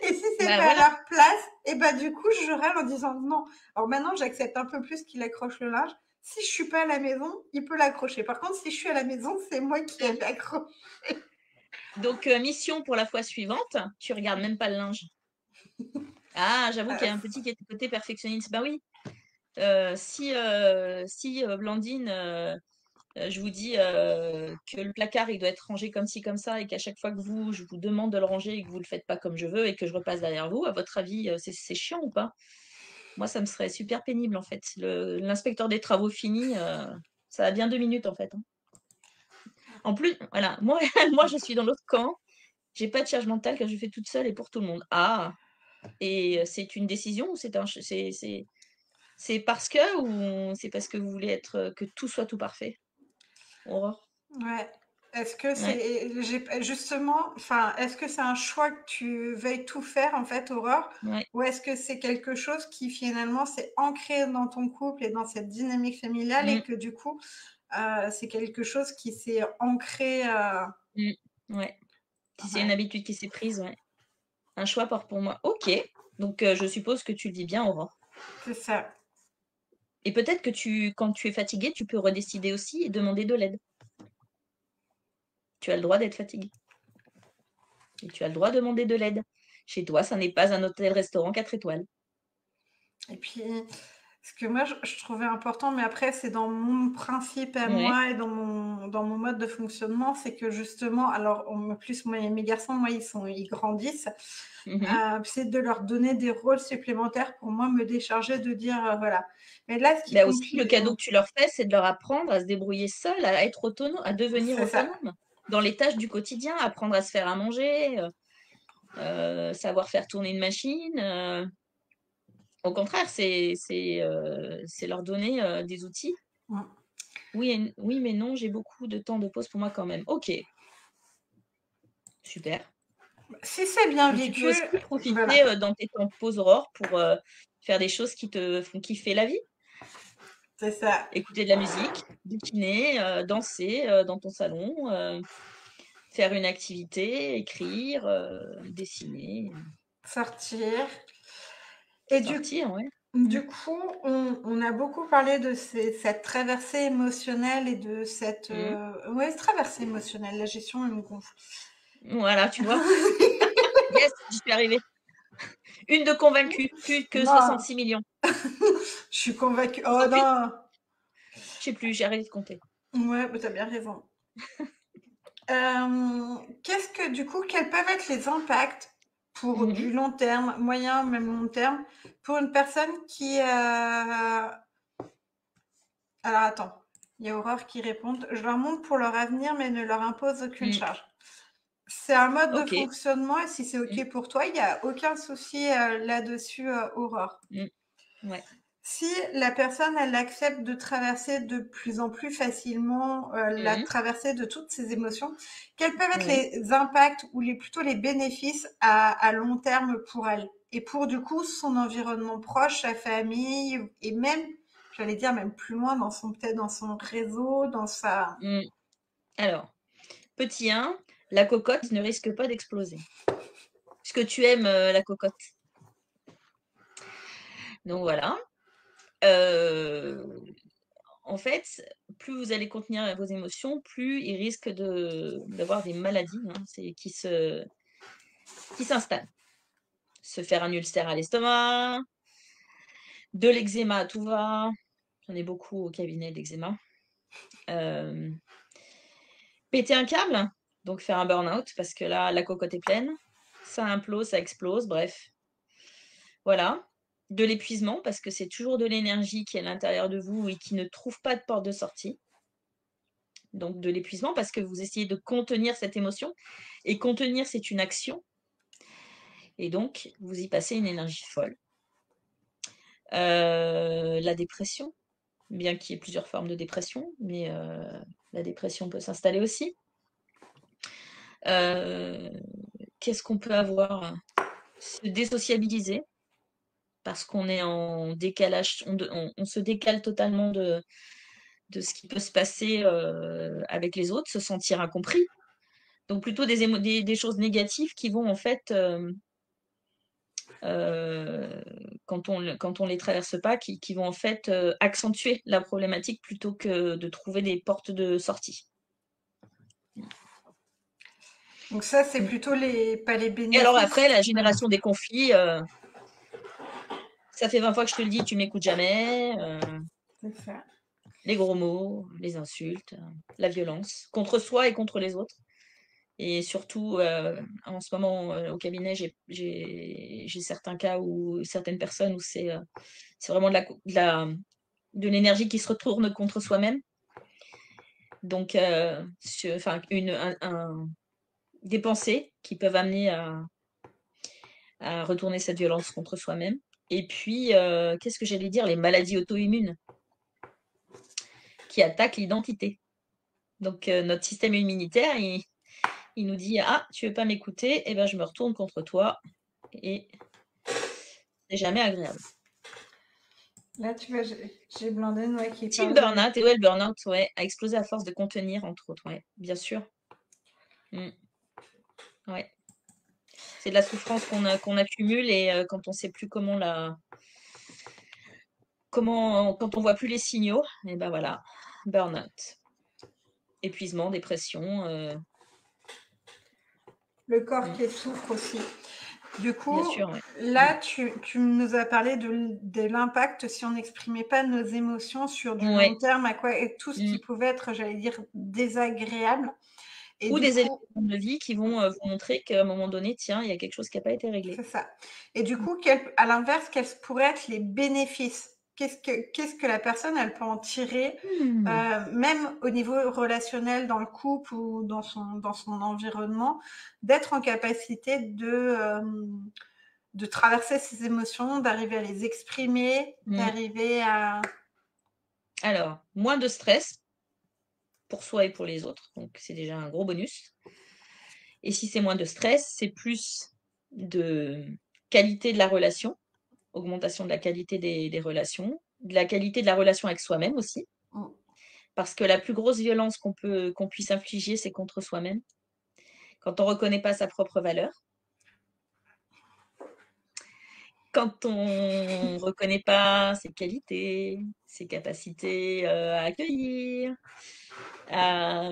S1: et si c'est
S2: bah
S1: pas à
S2: voilà.
S1: leur place, et bah du coup, je râle en disant non. Alors maintenant, j'accepte un peu plus qu'il accroche le linge. Si je suis pas à la maison, il peut l'accrocher. Par contre, si je suis à la maison, c'est moi qui ai l'accroché.
S2: Donc, mission pour la fois suivante, tu regardes même pas le linge. Ah, j'avoue qu'il y a un petit côté perfectionniste. Bah oui. Si Blandine, je vous dis que le placard il doit être rangé comme ci comme ça et qu'à chaque fois que je vous demande de le ranger et que vous le faites pas comme je veux et que je repasse derrière vous, à votre avis, c'est chiant ou pas? Moi, ça me serait super pénible en fait. L'inspecteur des travaux finis, ça a bien 2 minutes en fait. Hein. En plus, voilà, moi, moi je suis dans l'autre camp. J'ai pas de charge mentale car je fais toute seule et pour tout le monde. Ah, et c'est une décision ou c'est parce que ou c'est parce que vous voulez être que tout soit tout parfait? Aurore?
S1: Ouais. Est-ce que
S2: Ouais,
S1: justement, enfin, est-ce que c'est un choix que tu veuilles tout faire en fait, Aurore,
S2: ouais.
S1: ou est-ce que c'est quelque chose qui finalement s'est ancré dans ton couple et dans cette dynamique familiale
S2: Mmh,
S1: et que du coup, c'est quelque chose qui s'est ancré,
S2: mmh, ouais. Si c'est une
S1: ouais,
S2: habitude qui s'est prise, ouais. Un choix part pour moi. OK. Donc je suppose que tu le vis bien, Aurore.
S1: c'est ça.
S2: Et peut-être que quand tu es fatiguée, tu peux redécider aussi et demander de l'aide. Tu as le droit d'être fatiguée. Et tu as le droit de demander de l'aide. Chez toi, ça n'est pas un hôtel-restaurant 4 étoiles.
S1: Et puis, ce que moi je trouvais important, mais après c'est dans mon principe à
S2: Ouais.
S1: moi et dans mon mode de fonctionnement, c'est que justement, alors plus moi, mes garçons, moi ils grandissent,
S2: Mmh.
S1: c'est de leur donner des rôles supplémentaires pour moi me décharger de dire voilà. Mais là, ce qui
S2: Bah aussi, le
S1: complique,
S2: cadeau que tu leur fais, c'est de leur apprendre à se débrouiller seuls, à être autonome, à devenir
S1: c'est ça.
S2: autonome dans les tâches du quotidien, apprendre à se faire à manger, savoir faire tourner une machine. Au contraire, c'est leur donner des outils.
S1: Mm.
S2: Oui, mais non, j'ai beaucoup de temps de pause pour moi quand même. Ok, super.
S1: Si c'est bien
S2: Mais tu peux
S1: vécu,
S2: aussi
S1: voilà.
S2: profiter dans tes temps de pause Aurore pour faire des choses qui te font kiffer la vie.
S1: C'est ça.
S2: Écouter de la musique, bouquiner, danser dans ton salon, faire une activité, écrire, dessiner,
S1: Sortir. Et
S2: sortir, ouais. Mm.
S1: du coup, on a beaucoup parlé de cette traversée émotionnelle et de cette
S2: Mm.
S1: ouais, traversée émotionnelle. La gestion, elle me gonfle.
S2: Voilà, tu vois. Yes, j'y suis arrivée. Une de convaincue, plus que
S1: Non,
S2: 66 millions.
S1: je suis convaincue. Oh
S2: 68?
S1: non.
S2: Je sais plus, j'ai arrêté de compter.
S1: Ouais, mais t'as bien raison. Qu'est-ce que, du coup, quels peuvent être les impacts pour
S2: Mhm.
S1: du long terme, moyen, même long terme, pour une personne qui... Alors attends, il y a Aurore qui répond. Je leur montre pour leur avenir, mais ne leur impose aucune
S2: Mm.
S1: charge. C'est un mode de
S2: Ok.
S1: fonctionnement et si c'est
S2: Mm.
S1: OK pour toi, il n'y a aucun souci là-dessus, Aurore.
S2: Mm. Ouais.
S1: Si la personne, elle accepte de traverser de plus en plus facilement la
S2: Mm.
S1: traversée de toutes ses émotions, quels peuvent être
S2: Ouais.
S1: les impacts ou plutôt les bénéfices à long terme pour elle et pour du coup son environnement proche, sa famille et même, j'allais dire même plus loin peut-être dans son réseau, dans sa...
S2: Mm. Alors, petit 1, la cocotte ne risque pas d'exploser. Puisque tu aimes la cocotte. Donc voilà. Euh, En fait, plus vous allez contenir vos émotions, plus il risque d'avoir des maladies qui s'installent. Se faire un ulcère à l'estomac, de l'eczéma à tout va. J'en ai beaucoup au cabinet d'eczéma. Euh, Péter un câble, donc faire un burn-out, parce que là, la cocotte est pleine. Ça implose, ça explose, bref. Voilà. De l'épuisement, parce que c'est toujours de l'énergie qui est à l'intérieur de vous et qui ne trouve pas de porte de sortie. Donc de l'épuisement, parce que vous essayez de contenir cette émotion. Et contenir, c'est une action. Et donc, vous y passez une énergie folle. La dépression, bien qu'il y ait plusieurs formes de dépression, mais la dépression peut s'installer aussi. Euh, Qu'est-ce qu'on peut avoir? Se désociabiliser, parce qu'on est en décalage, on se décale totalement de ce qui peut se passer avec les autres, se sentir incompris. Donc plutôt des choses négatives qui vont en fait, quand on les traverse pas, qui vont en fait accentuer la problématique plutôt que de trouver des portes de sortie.
S1: Donc ça, c'est
S2: Mm.
S1: plutôt pas les
S2: Et alors
S1: bénéfices.
S2: après, la
S1: Voilà,
S2: génération des conflits, ça fait 20 fois que je te le dis, tu m'écoutes jamais.
S1: c'est ça.
S2: Les gros mots, les insultes, la violence, contre soi et contre les autres. Et surtout, en ce moment, au cabinet, j'ai certains cas où certaines personnes où c'est vraiment de l'énergie qui se retourne contre soi-même. Donc, enfin, des pensées qui peuvent amener à retourner cette violence contre soi-même. Et puis, qu'est-ce que j'allais dire? Les maladies auto-immunes qui attaquent l'identité. Donc, notre système immunitaire, il nous dit: ah, tu veux pas m'écouter? Eh ben, je me retourne contre toi. Et c'est jamais agréable.
S1: Là, tu vois, j'ai Blandine ouais, qui
S2: Team
S1: parle de...
S2: burnout, et ouais, le burnout, ouais, a explosé à force de contenir, entre autres, ouais, bien sûr. Mm, ouais. C'est de la souffrance qu'on accumule et quand on sait plus quand on voit plus les signaux, et ben voilà, burnout, épuisement, dépression,
S1: Le corps
S2: mm,
S1: qui souffre aussi. Du
S2: bien
S1: coup,
S2: sûr, ouais. Mm.
S1: là, tu nous as parlé de l'impact si on n'exprimait pas nos émotions sur du long
S2: Ouais.
S1: terme, à quoi et tout ce qui
S2: Mm.
S1: pouvait être, j'allais dire, désagréable. Et
S2: Ou
S1: du
S2: des éléments
S1: coup,
S2: de vie qui vont vous montrer qu'à un moment donné, tiens, il y a quelque chose qui n'a pas été réglé.
S1: c'est ça. Et du coup, à l'inverse, quels pourraient être les bénéfices? Qu'est-ce que la personne, elle peut en tirer,
S2: Mm.
S1: même au niveau relationnel dans le couple ou dans son environnement, d'être en capacité de traverser ces émotions, d'arriver à les exprimer, d'arriver à...
S2: Alors, moins de stress pour soi et pour les autres, donc c'est déjà un gros bonus. Et si c'est moins de stress, c'est plus de qualité de la relation, augmentation de la qualité des relations, de la qualité de la relation avec soi-même aussi. Parce que la plus grosse violence qu'on puisse infliger, c'est contre soi-même. Quand on ne reconnaît pas sa propre valeur. Quand on ne reconnaît pas ses qualités, ses capacités à accueillir, à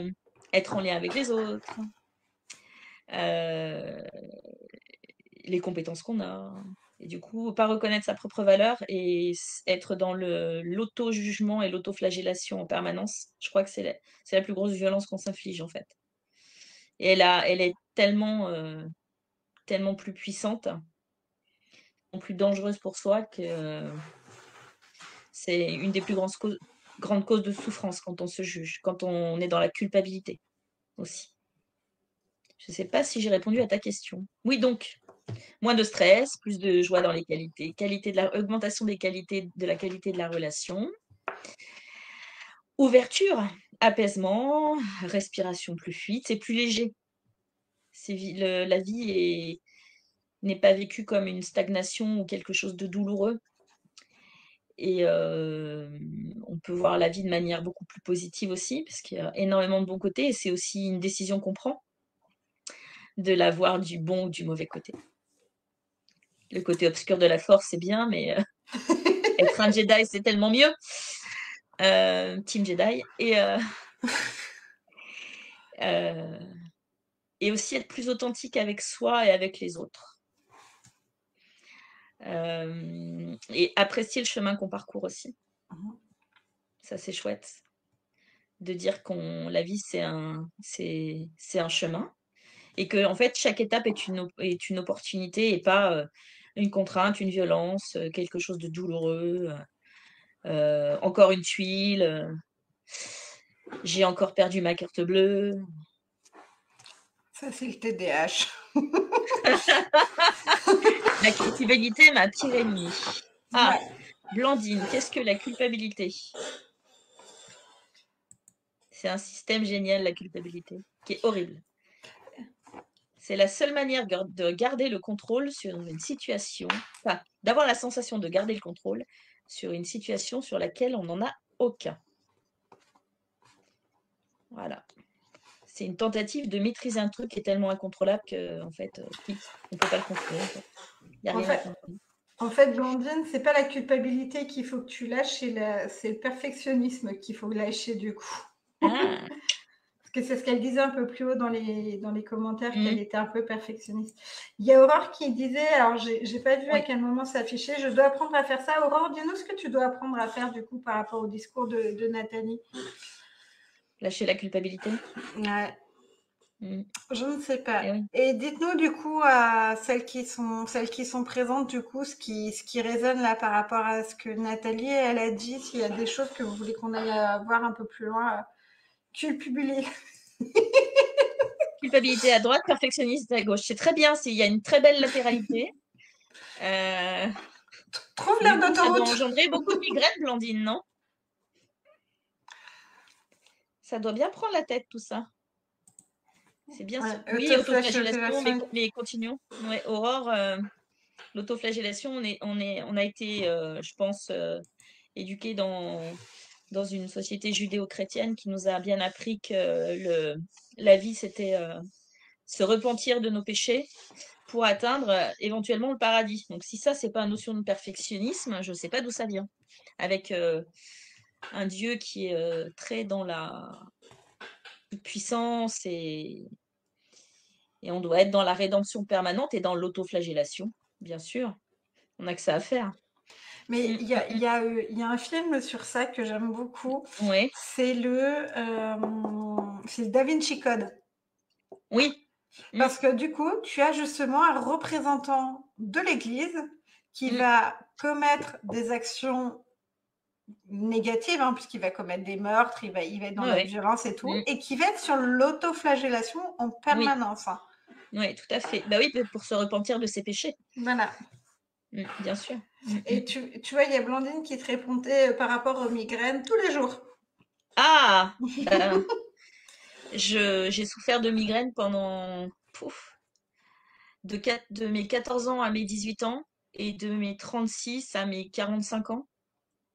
S2: être en lien avec les autres, les compétences qu'on a. Et du coup, pas reconnaître sa propre valeur et être dans l'auto-jugement et l'auto-flagellation en permanence, je crois que c'est la plus grosse violence qu'on s'inflige en fait. Et elle est tellement, tellement plus puissante, plus dangereuse pour soi que c'est une des plus grandes causes de souffrance quand on se juge, quand on est dans la culpabilité aussi. Je ne sais pas si j'ai répondu à ta question. Oui, donc, moins de stress, plus de joie dans les qualités, augmentation des qualités, de la qualité de la relation, ouverture, apaisement, respiration plus fluide, c'est plus léger. La vie n'est pas vécue comme une stagnation ou quelque chose de douloureux. Et on peut voir la vie de manière beaucoup plus positive aussi, parce qu'il y a énormément de bons côtés, et c'est aussi une décision qu'on prend, de la voir du bon ou du mauvais côté. Le côté obscur de la force, c'est bien, mais être un Jedi, c'est tellement mieux. Team Jedi. Et aussi être plus authentique avec soi et avec les autres. Et apprécier le chemin qu'on parcourt aussi. Ça, c'est chouette. De dire la vie, c'est un chemin. Et que, en fait, chaque étape est une opportunité et pas une contrainte, une violence, quelque chose de douloureux. Encore une tuile. J'ai encore perdu ma carte bleue.
S1: Ça, c'est le TDAH.
S2: La culpabilité, ma pire ennemie. Ah, ouais. Blandine, qu'est-ce que la culpabilité? C'est un système génial, la culpabilité, qui est horrible. C'est la seule manière de garder le contrôle sur une situation, enfin, d'avoir la sensation de garder le contrôle sur une situation sur laquelle on n'en a aucun. Voilà. C'est une tentative de maîtriser un truc qui est tellement incontrôlable qu'en fait, on ne peut pas le contrôler. En fait. Il n'y a rien à contrôler.
S1: En fait, Blandine, c'est pas la culpabilité qu'il faut que tu lâches, c'est le perfectionnisme qu'il faut lâcher du coup. Ah. Parce que c'est ce qu'elle disait un peu plus haut dans les commentaires, qu'elle était un peu perfectionniste. Il y a Aurore qui disait, alors j'ai pas vu à quel moment ça affichait, je dois apprendre à faire ça. Aurore, dis-nous ce que tu dois apprendre à faire du coup par rapport au discours de Nathalie.
S2: Lâcher la culpabilité.
S1: Ouais. Je ne sais pas. Et dites-nous du coup à celles qui sont présentes du coup ce qui résonne là par rapport à ce que Nathalie elle a dit, s'il y a des choses que vous voulez qu'on aille voir un peu plus loin. Culpabilité.
S2: Culpabilité à droite, perfectionniste à gauche. C'est très bien, il y a une très belle latéralité.
S1: Trouve l'air d'autoroute.
S2: Ça doit engendrer beaucoup de migraines, Blandine, non? Ça doit bien prendre la tête tout ça. C'est bien. Ouais, oui, autoflagellation, mais continuons. Ouais, Aurore, l'autoflagellation, on a été, je pense, éduqués dans une société judéo-chrétienne qui nous a bien appris que la vie, c'était se repentir de nos péchés pour atteindre éventuellement le paradis. Donc si ça, c'est pas une notion de perfectionnisme, je ne sais pas d'où ça vient. Avec un Dieu qui est très dans la puissance et on doit être dans la rédemption permanente et dans l'autoflagellation, bien sûr. On n'a que ça à faire.
S1: Mais il y a un film sur ça que j'aime beaucoup.
S2: Ouais.
S1: C'est le Da Vinci Code.
S2: Oui.
S1: Parce que du coup, tu as justement un représentant de l'Église qui va commettre des actions négatives, hein, puisqu'il va commettre des meurtres, il va être dans la violence et tout, et qui va être sur l'autoflagellation en permanence.
S2: Ouais, tout à fait. Bah oui, pour se repentir de ses péchés.
S1: Voilà.
S2: Bien sûr.
S1: Et tu vois, il y a Blandine qui te répondait par rapport aux migraines tous les jours.
S2: Ah! Bah, j'ai souffert de migraines pendant de mes 14 ans à mes 18 ans et de mes 36 à mes 45 ans.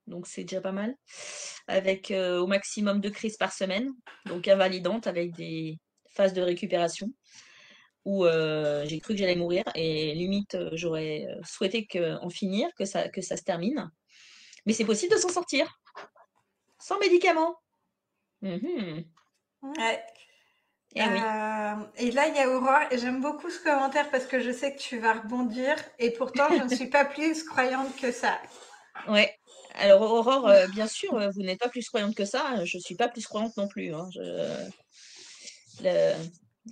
S2: Donc c'est déjà pas mal. Avec au maximum 2 crises par semaine, donc invalidantes avec des phases de récupération où j'ai cru que j'allais mourir et limite j'aurais souhaité en finir, que ça se termine. Mais c'est possible de s'en sortir sans médicaments. Mhm.
S1: Ouais.
S2: Eh oui,
S1: Et là, il y a Aurore, et j'aime beaucoup ce commentaire parce que je sais que tu vas rebondir, et pourtant, je ne suis pas plus croyante que ça.
S2: ouais. Alors Aurore, bien sûr, vous n'êtes pas plus croyante que ça. Je suis pas plus croyante non plus, hein. Le-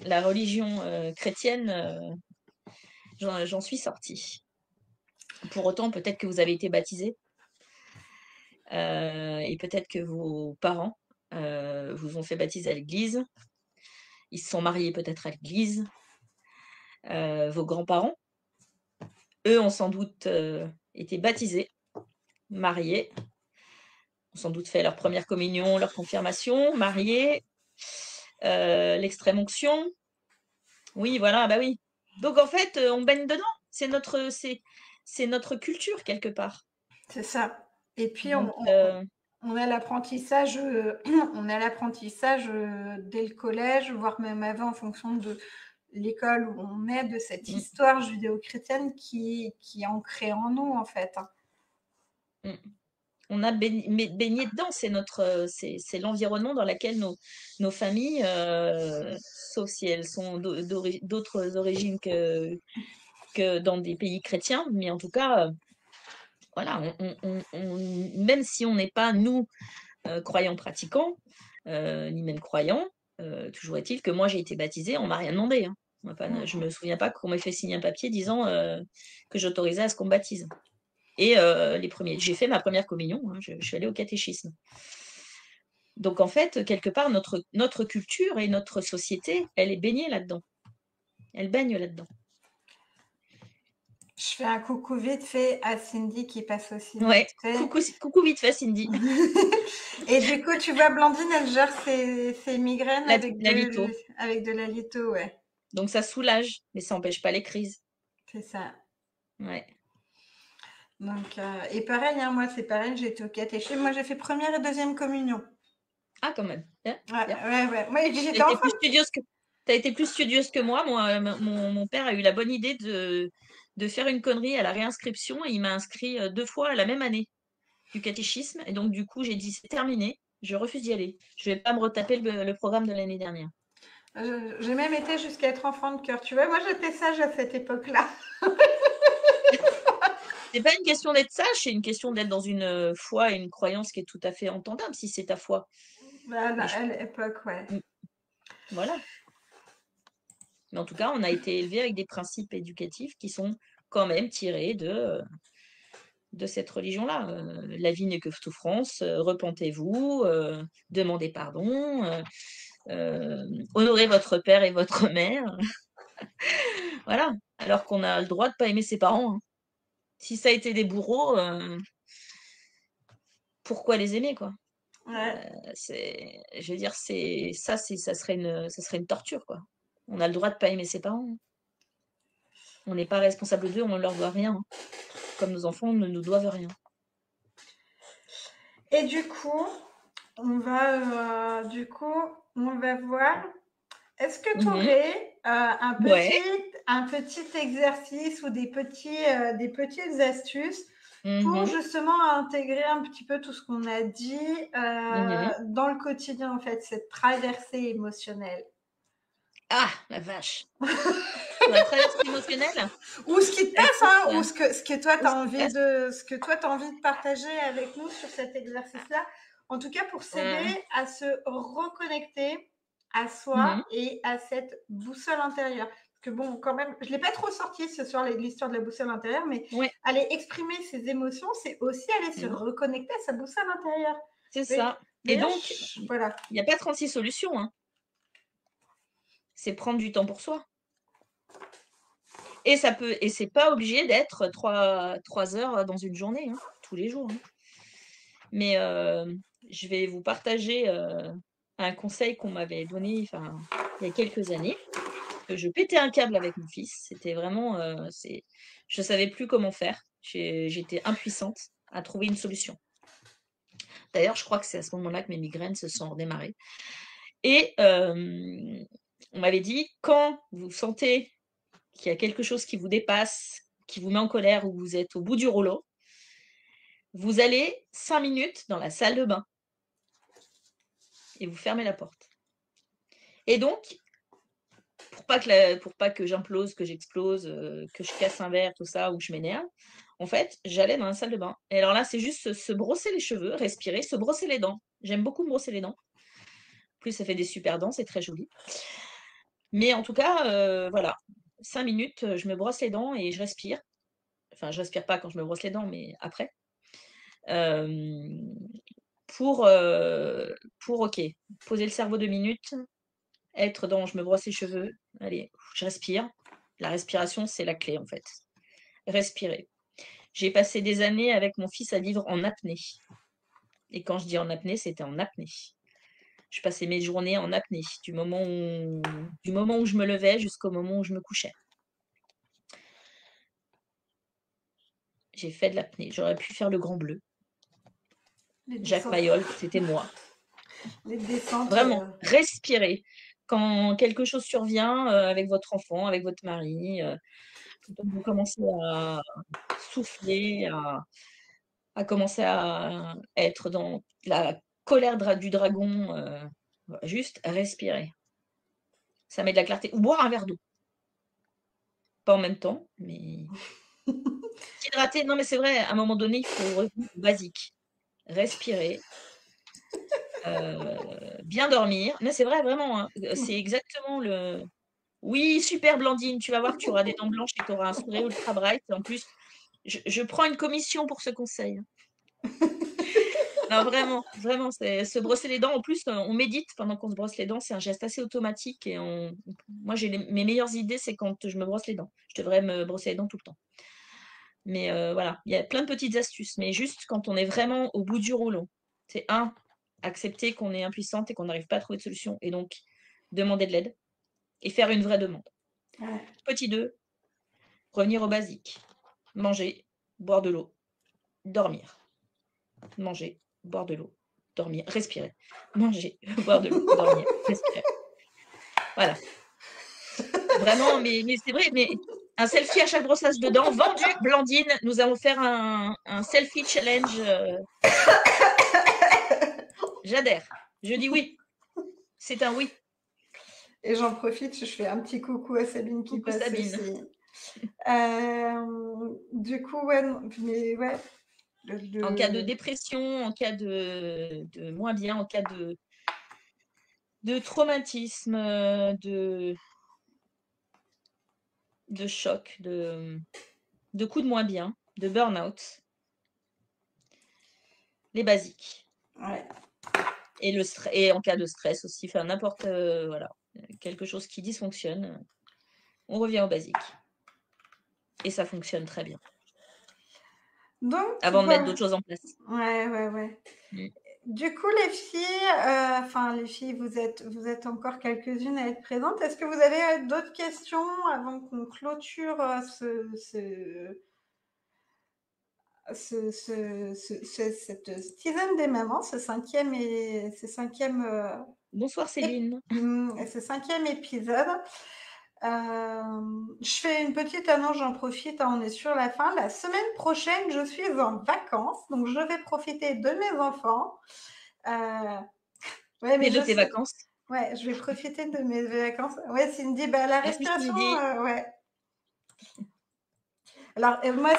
S2: la religion chrétienne, j'en suis sortie. Pour autant, peut-être que vous avez été baptisé et peut-être que vos parents vous ont fait baptiser à l'église. Ils se sont mariés peut-être à l'église. Vos grands-parents, eux, ont sans doute été baptisés, mariés, ont sans doute fait leur première communion, leur confirmation, mariés, l'extrême-onction. Oui, voilà, bah oui. Donc en fait, on baigne dedans. C'est notre culture quelque part.
S1: C'est ça. Et puis,
S2: Donc,
S1: on a l'apprentissage, on a l'apprentissage dès le collège, voire même avant, en fonction de l'école où on est, de cette
S2: mm,
S1: histoire judéo-chrétienne qui est ancrée en nous, en fait.
S2: mm. On a baigné dedans. C'est l'environnement dans lequel nos familles, sauf si elles sont d'autres origines que dans des pays chrétiens, mais en tout cas, voilà, même si on n'est pas, nous, croyants pratiquants, ni même croyants, toujours est-il que moi j'ai été baptisée, on m'a rien demandé, hein. Je me souviens pas qu'on m'ait fait signer un papier disant que j'autorisais à ce qu'on me baptise. Et j'ai fait ma première communion, hein, je suis allée au catéchisme. Donc en fait, quelque part, notre culture et notre société, elle est baignée là-dedans. Elle baigne là-dedans.
S1: Je fais un coucou vite fait à Cindy qui passe aussi
S2: Ouais,
S1: vite fait.
S2: coucou vite fait, Cindy.
S1: Et du coup, tu vois, Blandine, elle gère ses migraines
S2: La litho.
S1: avec de la litho, ouais.
S2: Donc ça soulage, mais ça n'empêche pas les crises.
S1: C'est ça.
S2: Ouais.
S1: Donc, et pareil, hein, moi, c'est pareil, j'étais au catéchisme. Moi, j'ai fait première et deuxième communion.
S2: Ah, quand même. Bien,
S1: Ouais,
S2: bien.
S1: ouais, ouais. Moi,
S2: T'as
S1: j'étais
S2: été
S1: enfant.
S2: plus studieuse que, T'as été plus studieuse que moi. Mon père a eu la bonne idée de faire une connerie à la réinscription et il m'a inscrit 2 fois à la même année du catéchisme. Et donc, du coup, j'ai dit, c'est terminé. Je refuse d'y aller. Je vais pas me retaper le programme de l'année dernière.
S1: J'ai même été jusqu'à être enfant de cœur. Tu vois, moi, j'étais sage à cette époque-là.
S2: C'est pas une question d'être sage, c'est une question d'être dans une foi et une croyance qui est tout à fait entendable si c'est ta foi. Mais
S1: À l'époque, ouais.
S2: Mm, voilà. Mais en tout cas, on a été élevé avec des principes éducatifs qui sont quand même tirés de cette religion-là. La vie n'est que souffrance, repentez-vous, demandez pardon, honorez votre père et votre mère. Voilà. Alors qu'on a le droit de pas aimer ses parents, hein. Si ça a été des bourreaux, pourquoi les aimer, quoi?
S1: Ouais.
S2: Je veux dire, ça serait une torture, quoi. On a le droit de pas aimer ses parents, hein. On n'est pas responsable d'eux, on ne leur doit rien, hein. Comme nos enfants ne nous doivent rien.
S1: Et du coup, on va voir. Est-ce que tu
S2: Mhm.
S1: aurais
S2: Ouais.
S1: un petit exercice ou des petites astuces pour
S2: Mhm.
S1: justement intégrer un petit peu tout ce qu'on a dit
S2: Mhm.
S1: dans le quotidien, en fait, cette traversée émotionnelle?
S2: Ah, la vache. Sur la traversée émotionnelle,
S1: Ou ce qui te passe,
S2: écoute,
S1: hein, ou ce que toi, tu
S2: où
S1: as
S2: ce qui
S1: envie
S2: passe.
S1: ce que toi, tu envie de partager avec nous sur cet exercice-là. En tout cas, pour s'aider
S2: Euh,
S1: à se reconnecter à soi
S2: mhm.
S1: et à cette boussole intérieure. Parce que bon, quand même, je ne l'ai pas trop sorti ce soir, l'histoire de la boussole intérieure, mais
S2: Ouais.
S1: aller exprimer ses émotions, c'est aussi aller se
S2: Mhm.
S1: reconnecter à sa boussole intérieure.
S2: C'est
S1: Oui.
S2: ça. Et
S1: D'ailleurs,
S2: donc,
S1: voilà.
S2: il n'y a pas 36 solutions, hein. C'est prendre du temps pour soi. Et c'est pas obligé d'être 3 heures dans une journée, hein, tous les jours, hein. Mais je vais vous partager un conseil qu'on m'avait donné il y a quelques années. Que je pétais un câble avec mon fils. C'était vraiment, je savais plus comment faire. J'étais impuissante à trouver une solution. D'ailleurs, je crois que c'est à ce moment-là que mes migraines se sont redémarrées. Et on m'avait dit, quand vous sentez qu'il y a quelque chose qui vous dépasse, qui vous met en colère ou vous êtes au bout du rouleau, vous allez 5 minutes dans la salle de bain et vous fermez la porte. Et donc, pour pas que j'implose, que j'explose, que je casse un verre, tout ça, ou que je m'énerve, en fait, j'allais dans la salle de bain. Et alors là, c'est juste se brosser les cheveux, respirer, se brosser les dents. J'aime beaucoup me brosser les dents. En plus, ça fait des super dents, c'est très joli. Mais en tout cas, voilà, 5 minutes, je me brosse les dents et je respire. Enfin, je respire pas quand je me brosse les dents, mais après. Pour, OK, poser le cerveau 2 minutes, être dans je me brosse les cheveux, allez, je respire. La respiration, c'est la clé en fait. Respirer. J'ai passé des années avec mon fils à vivre en apnée. Et quand je dis en apnée, c'était en apnée. Je passais mes journées en apnée, du moment où je me levais jusqu'au moment où je me couchais. J'ai fait de l'apnée. J'aurais pu faire le Grand Bleu. Jacques Mayol, c'était moi.
S1: Les descentes.
S2: Vraiment, respirer. Quand quelque chose survient avec votre enfant, avec votre mari, quand vous commencez à souffler, à commencer à être dans la colère du dragon, juste respirer. Ça met de la clarté. Ou boire un verre d'eau. Pas en même temps, mais s'hydrater. Non, mais c'est vrai, à un moment donné, il faut revenir au basique. Respirer, bien dormir. Mais c'est vrai, vraiment, hein, c'est exactement le. Oui, super Blandine, tu vas voir que tu auras des dents blanches et que tu auras un sourire ultra bright. En plus, je prends une commission pour ce conseil. Non, vraiment, vraiment, c'est se brosser les dents. En plus, on médite pendant qu'on se brosse les dents. C'est un geste assez automatique. Et moi, mes meilleures idées, c'est quand je me brosse les dents. Je devrais me brosser les dents tout le temps. Mais voilà, il y a plein de petites astuces. Mais juste quand on est vraiment au bout du rouleau, c'est accepter qu'on est impuissante et qu'on n'arrive pas à trouver de solution. Et donc, demander de l'aide et faire une vraie demande.
S1: Ouais.
S2: Petit 2, revenir au basique. Manger, boire de l'eau, dormir. Manger, boire de l'eau, dormir, respirer. Manger, boire de l'eau, dormir, respirer. Voilà. Vraiment, mais c'est vrai, mais un selfie à chaque brossage de dents, vendu, Blandine. Nous allons faire un selfie challenge. J'adhère. Je dis oui. C'est un oui.
S1: Et j'en profite, je fais un petit coucou à Sabine qui
S2: Coucou
S1: passe
S2: Sabine.
S1: aussi. Du coup, ouais, mais ouais.
S2: En cas de dépression, en cas de moins bien, en cas de traumatisme, de choc, de coups de moins bien, de burn-out, les basiques.
S1: Ouais.
S2: Et en cas de stress aussi, enfin n'importe, voilà, quelque chose qui dysfonctionne, on revient au basique. Et ça fonctionne très bien.
S1: Donc,
S2: Avant de mettre d'autres choses en place.
S1: Ouais.
S2: Mm.
S1: Du coup, les filles, vous êtes encore quelques-unes à être présentes. Est-ce que vous avez d'autres questions avant qu'on clôture cette tisane des mamans, ce cinquième
S2: Bonsoir Céline.
S1: ce cinquième épisode? Je fais une petite annonce, j'en profite, hein, on est sur la fin. La semaine prochaine, je suis en vacances, donc je vais profiter de mes enfants. Ouais, mais
S2: Et de tes vacances.
S1: Ouais, je vais profiter de mes vacances. Ouais, Cindy, bah, la
S2: Merci
S1: respiration,
S2: Cindy.
S1: ouais. Alors, moi,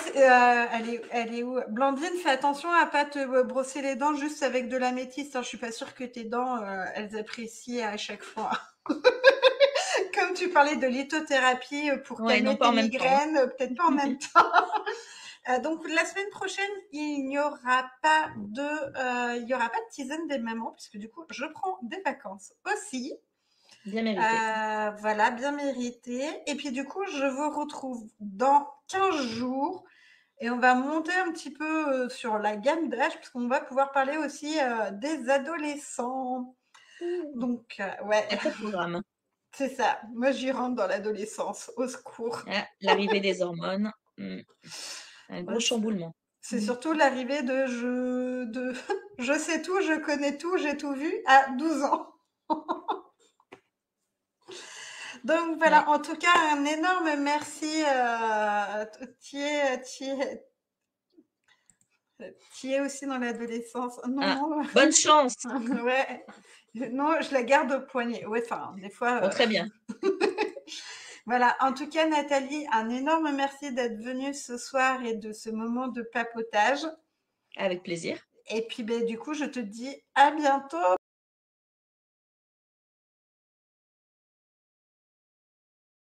S1: elle est où? Blandine, fais attention à pas te brosser les dents juste avec de la métisse, hein. Je suis pas sûre que tes dents, elles apprécient à chaque fois. Comme tu parlais de lithothérapie pour
S2: Ouais, non,
S1: calmer
S2: pas
S1: tes
S2: en même temps.
S1: migraines, peut-être pas en même temps. Donc la semaine prochaine, il n'y aura pas de tisane des mamans, puisque du coup, je prends des vacances aussi.
S2: Bien mérité.
S1: Voilà, bien mérité. Et puis du coup, je vous retrouve dans 15 jours et on va monter un petit peu sur la gamme d'âge puisqu'on va pouvoir parler aussi des adolescents.
S2: Ouh,
S1: Donc, ouais,
S2: sacré programme.
S1: c'est ça. Moi, j'y rentre dans l'adolescence. Au secours.
S2: Ah, l'arrivée des hormones, un
S1: Moi,
S2: gros chamboulement.
S1: c'est
S2: Mmh.
S1: surtout l'arrivée de je sais tout, je connais tout, j'ai tout vu à 12 ans. Donc
S2: Ouais.
S1: voilà, en tout cas, un énorme merci. Tu es aussi dans l'adolescence. Non,
S2: Ah,
S1: non,
S2: bonne chance!
S1: ouais. Non, je la garde au poignet. Ouais, enfin, des fois.
S2: Bon, très bien,
S1: Voilà. En tout cas, Nathalie, un énorme merci d'être venue ce soir et de ce moment de papotage.
S2: avec plaisir.
S1: Et puis, ben, du coup, je te dis à bientôt.